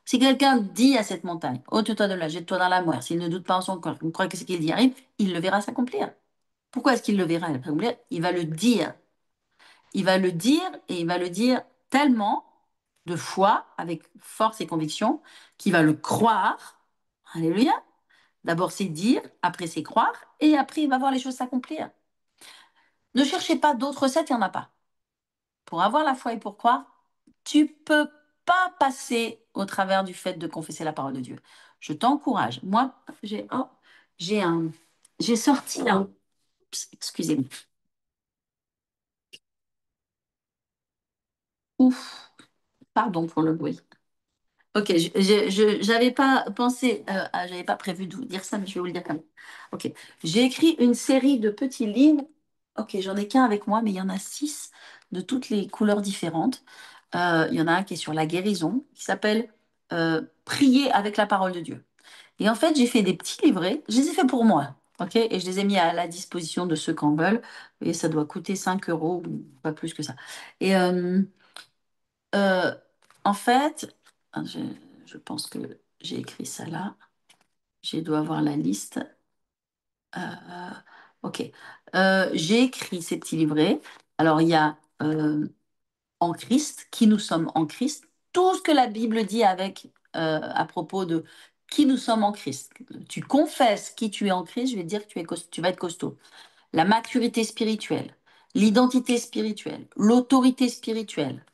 si quelqu'un dit à cette montagne, ôte-toi de là, jette-toi dans la mer, s'il ne doute pas en son corps, il croit que ce qu'il dit arrive, il le verra s'accomplir. Pourquoi est-ce qu'il le verra s'accomplir? Il va le dire. Il va le dire et il va le dire tellement de foi, avec force et conviction, qu'il va le croire. Alléluia. D'abord, c'est dire, après, c'est croire, et après, il va voir les choses s'accomplir. Ne cherchez pas d'autres recettes, il n'y en a pas. Pour avoir la foi et pour croire, tu peux pas passer au travers du fait de confesser la parole de Dieu. Je t'encourage. Moi, j'ai un, j'ai sorti là. Oups, excusez-moi. Ouf, pardon pour le bruit. Ok, j'avais pas pensé, j'avais pas prévu de vous dire ça, mais je vais vous le dire quand même. Ok, j'ai écrit une série de petits livres. Ok, j'en ai qu'un avec moi, mais il y en a 6 de toutes les couleurs différentes. Il y en a un qui est sur la guérison, qui s'appelle Prier avec la parole de Dieu. Et en fait, j'ai fait des petits livrets. Je les ai faits pour moi. OK? Et je les ai mis à la disposition de ceux qui en veulent. Et ça doit coûter 5 euros ou pas plus que ça. Et euh, en fait, je, je pense que j'ai écrit ça là. Je dois avoir la liste. Euh, ok. J'ai écrit ces petits livrets. Alors, il y a en Christ, qui nous sommes en Christ, tout ce que la Bible dit avec à propos de qui nous sommes en Christ. Tu confesses qui tu es en Christ, je vais te dire que tu vas être costaud. La maturité spirituelle, l'identité spirituelle, l'autorité spirituelle,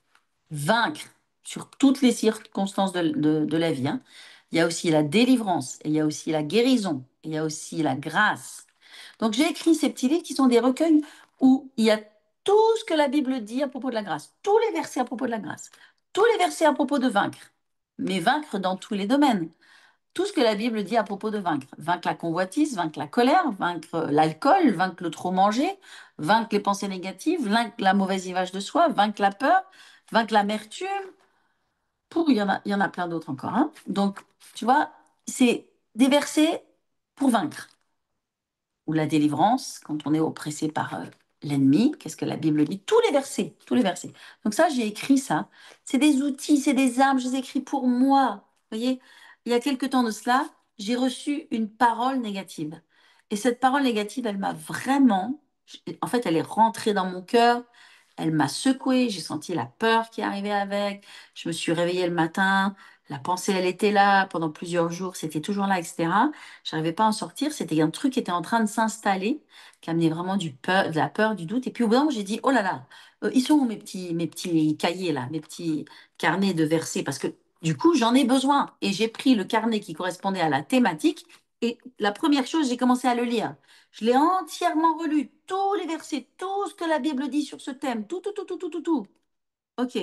vaincre sur toutes les circonstances de la vie, hein. Il y a aussi la délivrance, et il y a aussi la guérison, et il y a aussi la grâce. Donc j'ai écrit ces petits livres qui sont des recueils où il y a tout ce que la Bible dit à propos de la grâce, tous les versets à propos de la grâce, tous les versets à propos de vaincre, mais vaincre dans tous les domaines. Tout ce que la Bible dit à propos de vaincre. Vaincre la convoitise, vaincre la colère, vaincre l'alcool, vaincre le trop manger, vaincre les pensées négatives, vaincre la mauvaise image de soi, vaincre la peur, vaincre l'amertume. Il y en a plein d'autres encore, hein. Donc, tu vois, c'est des versets pour vaincre. Ou la délivrance, quand on est oppressé par l'ennemi, qu'est-ce que la Bible dit? Tous les versets, tous les versets. Donc ça, j'ai écrit ça. C'est des outils, c'est des armes, je les écris pour moi. Vous voyez, il y a quelque temps de cela, j'ai reçu une parole négative. Et cette parole négative, elle m'a vraiment, en fait, elle est rentrée dans mon cœur, elle m'a secouée, j'ai senti la peur qui arrivait avec, je me suis réveillée le matin, la pensée, elle était là pendant plusieurs jours, c'était toujours là, etc. J'arrivais pas à en sortir. C'était un truc qui était en train de s'installer, qui amenait vraiment de la peur, du doute. Et puis au bout d'un moment, j'ai dit, oh là là, ils sont où mes petits cahiers là, mes petits carnets de versets? Parce que du coup, j'en ai besoin. Et j'ai pris le carnet qui correspondait à la thématique. Et la première chose, j'ai commencé à le lire. Je l'ai entièrement relu, tous les versets, tout ce que la Bible dit sur ce thème, tout, tout, tout, tout, tout, tout, tout. Ok.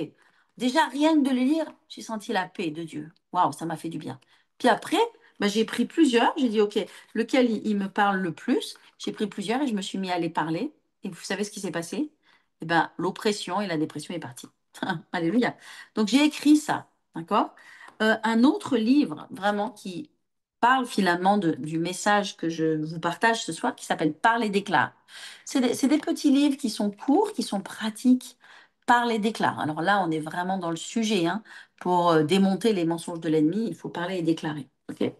Déjà, rien que de le lire, j'ai senti la paix de Dieu. Waouh, ça m'a fait du bien. Puis après, bah, j'ai pris plusieurs. J'ai dit, ok, lequel il me parle le plus? J'ai pris plusieurs et je me suis mis à les parler. Et vous savez ce qui s'est passé? Eh ben, l'oppression et la dépression est partie. Alléluia. Donc, j'ai écrit ça. D'accord? Un autre livre, vraiment, qui parle finalement du message que je vous partage ce soir, qui s'appelle Parle et déclare. C'est des petits livres qui sont courts, qui sont pratiques. Parle et déclare. Alors là, on est vraiment dans le sujet, hein. Pour démonter les mensonges de l'ennemi, il faut parler et déclarer. Ok?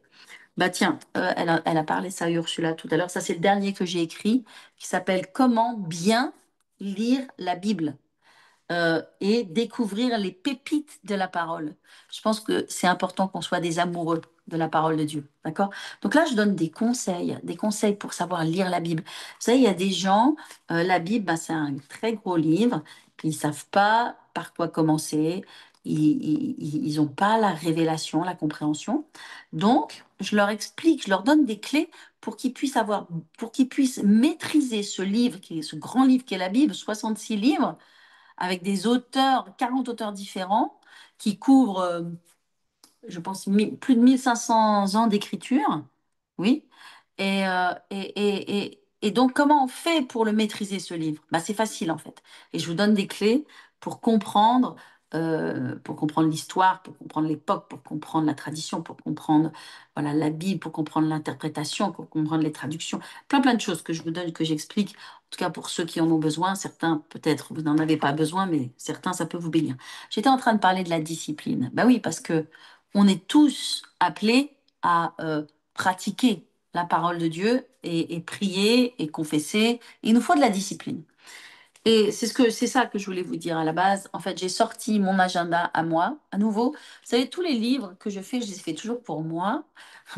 Bah tiens, elle a parlé ça à Ursula tout à l'heure. Ça, c'est le dernier que j'ai écrit, qui s'appelle Comment bien lire la Bible et découvrir les pépites de la parole. Je pense que c'est important qu'on soit des amoureux de la parole de Dieu, d'accord? Donc là, je donne des conseils pour savoir lire la Bible. Vous savez, il y a des gens, la Bible, bah, c'est un très gros livre, ils savent pas par quoi commencer, ils n'ont pas la révélation, la compréhension. Donc, je leur explique, je leur donne des clés pour qu'ils puissent maîtriser ce livre, qui est ce grand livre qui est la Bible, 66 livres, avec des auteurs, 40 auteurs différents, qui couvrent, je pense, plus de 1500 ans d'écriture. Oui. Et donc, comment on fait pour le maîtriser, ce livre? Bah, c'est facile, en fait. Et je vous donne des clés pour comprendre l'histoire, pour comprendre l'époque, pour comprendre la tradition, pour comprendre voilà, la Bible, pour comprendre l'interprétation, pour comprendre les traductions. Plein, plein de choses que je vous donne, que j'explique. En tout cas, pour ceux qui en ont besoin, certains, peut-être, vous n'en avez pas besoin, mais certains, ça peut vous bénir. J'étais en train de parler de la discipline. Bah oui, parce que on est tous appelés à pratiquer la parole de Dieu et prier et confesser. Il nous faut de la discipline. Et c'est ça que je voulais vous dire à la base. En fait, j'ai sorti mon agenda à moi, à nouveau. Vous savez, tous les livres que je fais, je les fais toujours pour moi.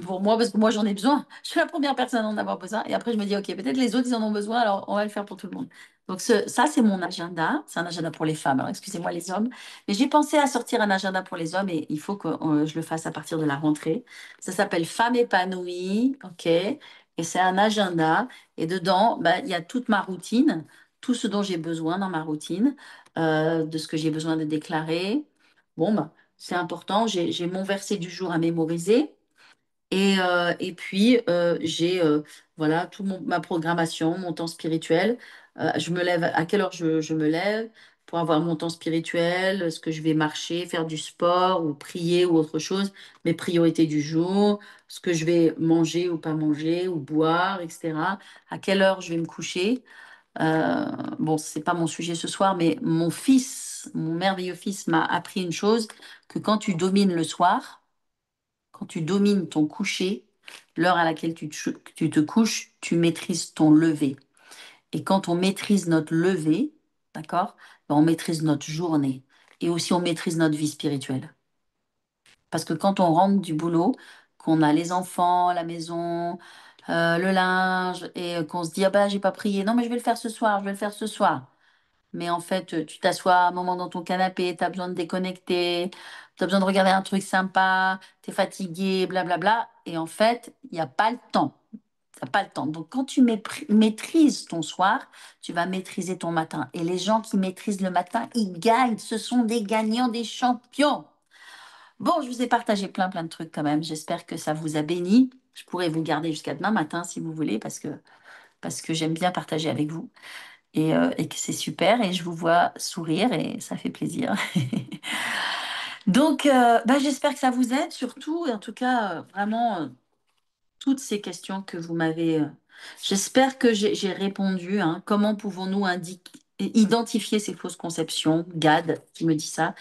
Pour moi, parce que moi, j'en ai besoin. Je suis la première personne à en avoir besoin. Et après, je me dis, OK, peut-être les autres, ils en ont besoin, alors on va le faire pour tout le monde. Donc, ça, c'est mon agenda. C'est un agenda pour les femmes. Alors, excusez-moi, les hommes. Mais j'ai pensé à sortir un agenda pour les hommes et il faut que je le fasse à partir de la rentrée. Ça s'appelle Femmes épanouies. OK? Et c'est un agenda. Et dedans, bah, il y a toute ma routine, tout ce dont j'ai besoin dans ma routine, de ce que j'ai besoin de déclarer. Bon, bah, c'est important. J'ai mon verset du jour à mémoriser. Et puis, j'ai voilà, ma programmation, mon temps spirituel. Je me lève, à quelle heure je me lève? pour avoir mon temps spirituel, est-ce que je vais marcher, faire du sport ou prier ou autre chose, mes priorités du jour, ce que je vais manger ou pas manger ou boire, etc. À quelle heure je vais me coucher. Bon, c'est pas mon sujet ce soir, mais mon fils, mon merveilleux fils m'a appris une chose, que quand tu domines le soir, quand tu domines ton coucher, l'heure à laquelle tu te couches, tu maîtrises ton lever. Et quand on maîtrise notre lever, d'accord, ben on maîtrise notre journée. Et aussi on maîtrise notre vie spirituelle. Parce que quand on rentre du boulot, qu'on a les enfants, la maison, le linge, et qu'on se dit, ah ben j'ai pas prié, non mais je vais le faire ce soir, je vais le faire ce soir. Mais en fait, tu t'assois un moment dans ton canapé, tu as besoin de déconnecter, tu as besoin de regarder un truc sympa, tu es fatigué, blablabla. Et en fait, il n'y a pas le temps. T'as pas le temps. Donc, quand tu maîtrises ton soir, tu vas maîtriser ton matin. Et les gens qui maîtrisent le matin, ils gagnent. Ce sont des gagnants, des champions. Bon, je vous ai partagé plein de trucs quand même. J'espère que ça vous a béni. Je pourrais vous garder jusqu'à demain matin si vous voulez, parce que j'aime bien partager avec vous et que c'est super. Et je vous vois sourire et ça fait plaisir. Donc, bah, j'espère que ça vous aide surtout. Et en tout cas, vraiment. Toutes ces questions que vous m'avez. J'espère que j'ai répondu, hein. Comment pouvons-nous identifier ces fausses conceptions? Gad qui me dit ça.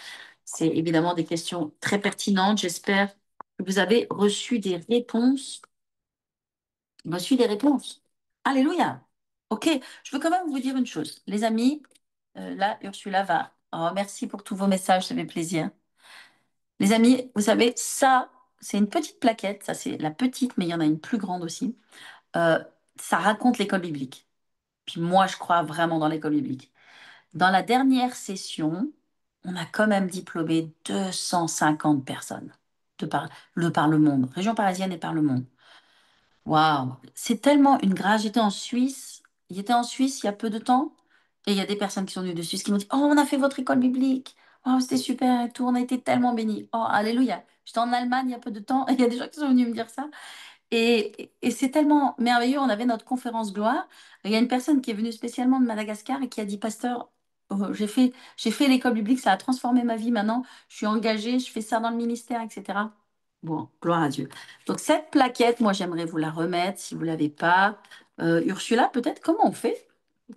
C'est évidemment des questions très pertinentes. J'espère que vous avez reçu des réponses. Reçu des réponses. Alléluia. Ok, je veux quand même vous dire une chose. Les amis, là, Ursula va. Oh, merci pour tous vos messages, ça fait plaisir. Les amis, vous savez, ça, c'est une petite plaquette. Ça, c'est la petite, mais il y en a une plus grande aussi. Euh, Ça raconte l'école biblique. Puis moi, je crois vraiment dans l'école biblique. Dans la dernière session, on a quand même diplômé 250 personnes par le monde, région parisienne et par le monde. Waouh, c'est tellement une grâce. J'étais en Suisse, il était en Suisse il y a peu de temps, et il y a des personnes qui sont venues de Suisse qui m'ont dit, oh, on a fait votre école biblique. Oh, c'était super et tout, on a été tellement bénis. Oh, alléluia. J'étais en Allemagne il y a peu de temps, et il y a des gens qui sont venus me dire ça. Et c'est tellement merveilleux. On avait notre conférence gloire. Il y a une personne qui est venue spécialement de Madagascar et qui a dit, Pasteur, j'ai fait l'école biblique, ça a transformé ma vie maintenant. Je suis engagée, je fais ça dans le ministère, etc. Bon, gloire à Dieu. Donc cette plaquette, moi j'aimerais vous la remettre si vous ne l'avez pas. Ursula, peut-être, comment on fait?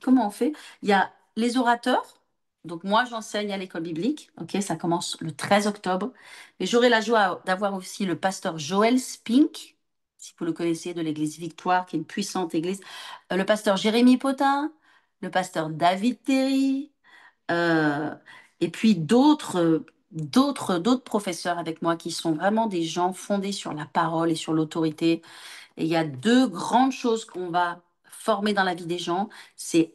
Comment on fait? Il y a les orateurs. Donc moi j'enseigne à l'école biblique. Ok, ça commence le 13 octobre. Et j'aurai la joie d'avoir aussi le pasteur Joël Spink, si vous le connaissez, de l'église Victoire, qui est une puissante église. Le pasteur Jérémy Potin, le pasteur David Terry, euh, et puis d'autres professeurs avec moi qui sont vraiment des gens fondés sur la parole et sur l'autorité. Et il y a deux grandes choses qu'on va former dans la vie des gens. C'est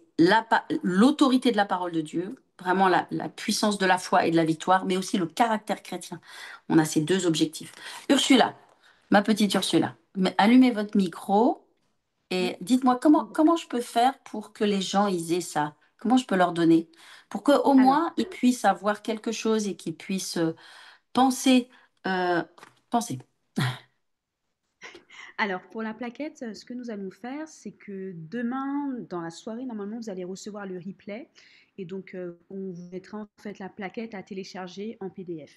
l'autorité de la parole de Dieu, vraiment la puissance de la foi et de la victoire, mais aussi le caractère chrétien. On a ces deux objectifs. Ursula, ma petite Ursula, allumez votre micro et dites-moi comment je peux faire pour que les gens ils aient ça. Comment je peux leur donner? Pour qu'au Alors, moins ils puissent avoir quelque chose et qu'ils puissent penser. euh, penser. alors, pour la plaquette, ce que nous allons faire, c'est que demain, dans la soirée, normalement, vous allez recevoir le replay. Et donc, on vous mettra en fait la plaquette à télécharger en PDF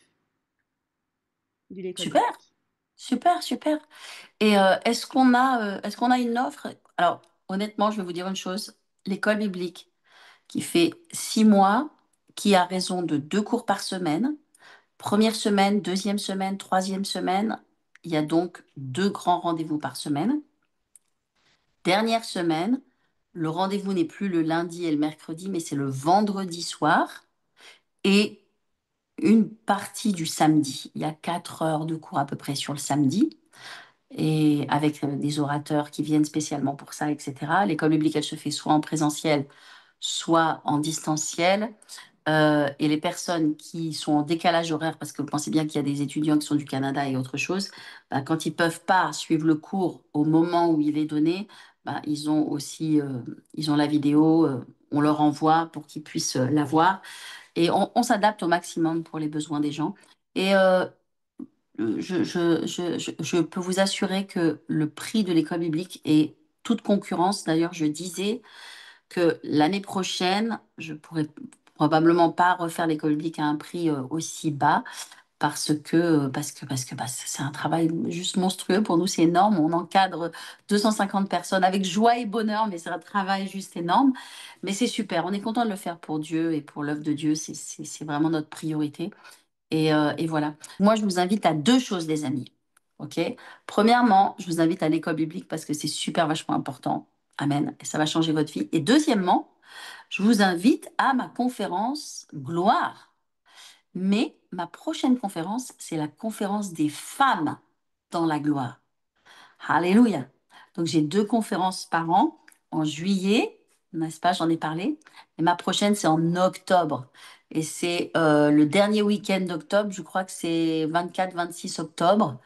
de l'école Super, biblique. super. Et est-ce qu'on a une offre? Alors, honnêtement, je vais vous dire une chose. L'école biblique qui fait 6 mois, qui a raison de 2 cours par semaine, première semaine, deuxième semaine, troisième semaine, il y a donc 2 grands rendez-vous par semaine. Dernière semaine, le rendez-vous n'est plus le lundi et le mercredi, mais c'est le vendredi soir et une partie du samedi. Il y a 4 heures de cours à peu près sur le samedi et avec des orateurs qui viennent spécialement pour ça, etc. L'école biblique, elle se fait soit en présentiel, soit en distanciel. Et les personnes qui sont en décalage horaire, parce que vous pensez bien qu'il y a des étudiants qui sont du Canada et autre chose, bah, quand ils peuvent pas suivre le cours au moment où il est donné, bah, ils ont aussi ils ont la vidéo, on leur envoie pour qu'ils puissent la voir. Et on s'adapte au maximum pour les besoins des gens. Et je peux vous assurer que le prix de l'école biblique est toute concurrence. D'ailleurs, je disais que l'année prochaine, je pourrais probablement pas refaire l'école biblique à un prix aussi bas parce que c'est un travail juste monstrueux. Pour nous, c'est énorme. On encadre 250 personnes avec joie et bonheur, mais c'est un travail juste énorme. Mais c'est super. On est content de le faire pour Dieu et pour l'œuvre de Dieu. C'est vraiment notre priorité. Et voilà. Moi, je vous invite à deux choses, les amis. OK? Premièrement, je vous invite à l'école biblique parce que c'est super vachement important. Amen. Et ça va changer votre vie. Et deuxièmement, je vous invite à ma conférence Gloire. Mais ma prochaine conférence, c'est la conférence des femmes dans la gloire. Alléluia. Donc j'ai deux conférences par an en juillet, n'est-ce pas? J'en ai parlé. Et ma prochaine, c'est en octobre. Et c'est le dernier week-end d'octobre, je crois que c'est 24-26 octobre.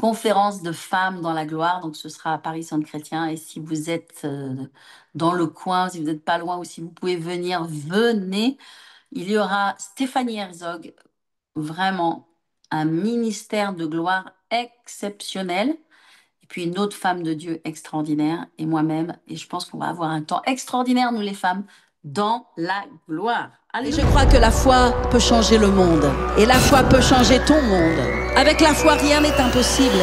Conférence de femmes dans la gloire, donc ce sera à Paris Centre Chrétien. Et si vous êtes dans le coin, si vous n'êtes pas loin ou si vous pouvez venir, venez. Il y aura Stéphanie Herzog, vraiment un ministère de gloire exceptionnel. Et puis une autre femme de Dieu extraordinaire et moi-même. Et je pense qu'on va avoir un temps extraordinaire, nous les femmes, dans la gloire. Et je crois que la foi peut changer le monde. Et la foi peut changer ton monde. Avec la foi, rien n'est impossible.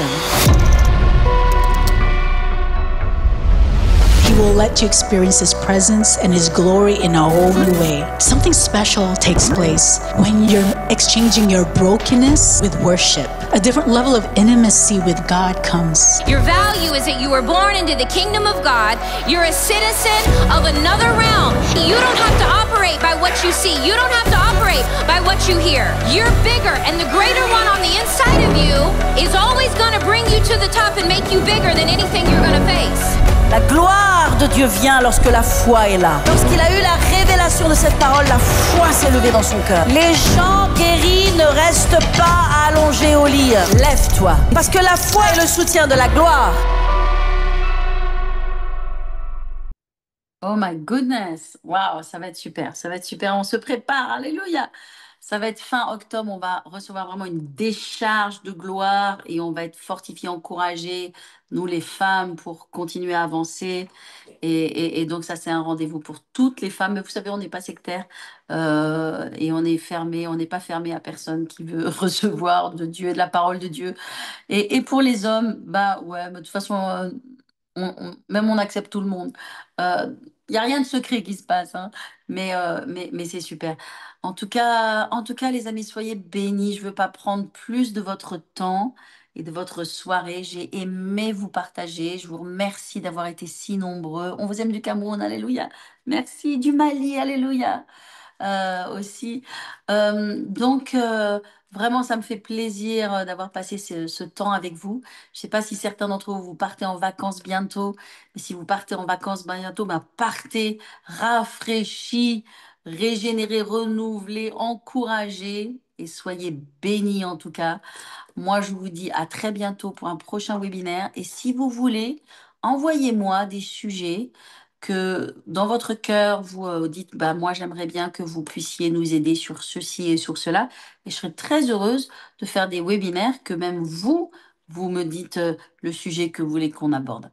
He will let you experience His presence and His glory in a whole new way. Something special takes place when you're exchanging your brokenness with worship. A different level of intimacy with God comes. Your value is that you were born into the kingdom of God. You're a citizen of another realm. You don't have to operate by what you see. You don't have to operate by what you hear. You're bigger, and the greater one on the inside of you is always going to bring you to the top and make you bigger than anything you're going to face. La gloire de Dieu vient lorsque la foi est là. Lorsqu'il a eu la révélation de cette parole, la foi s'est levée dans son cœur. Les gens guéris ne restent pas allongés au lit. Lève-toi, parce que la foi est le soutien de la gloire. Oh my goodness! Waouh, ça va être super, ça va être super. On se prépare, alléluia! Ça va être fin octobre, on va recevoir vraiment une décharge de gloire et on va être fortifiés, encouragés, nous les femmes, pour continuer à avancer. Et donc ça, c'est un rendez-vous pour toutes les femmes. Mais vous savez, on n'est pas sectaire et on est fermé, on n'est pas fermé à personne qui veut recevoir de Dieu, de la parole de Dieu. Et pour les hommes, bah ouais, mais de toute façon, même on accepte tout le monde. Il n'y a rien de secret qui se passe, hein, mais c'est super. En tout cas, les amis, soyez bénis. Je ne veux pas prendre plus de votre temps et de votre soirée. J'ai aimé vous partager. Je vous remercie d'avoir été si nombreux. On vous aime du Cameroun, alléluia. Merci du Mali, alléluia aussi. Vraiment, ça me fait plaisir d'avoir passé ce temps avec vous. Je ne sais pas si certains d'entre vous, vous partez en vacances bientôt. Mais si vous partez en vacances bientôt, ben partez rafraîchis, régénérés, renouvelés, encouragés et soyez bénis en tout cas. Moi, je vous dis à très bientôt pour un prochain webinaire. Et si vous voulez, envoyez-moi des sujets que dans votre cœur, vous dites, bah, moi, j'aimerais bien que vous puissiez nous aider sur ceci et sur cela. Et je serais très heureuse de faire des webinaires que même vous, vous me dites le sujet que vous voulez qu'on aborde.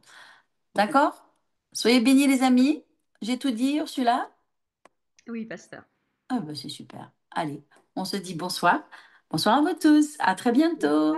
D'accord? Soyez bénis, les amis. J'ai tout dit, Ursula? Oui, pasteur. Ah, bah, c'est super. Allez, on se dit bonsoir. Bonsoir à vous tous. À très bientôt.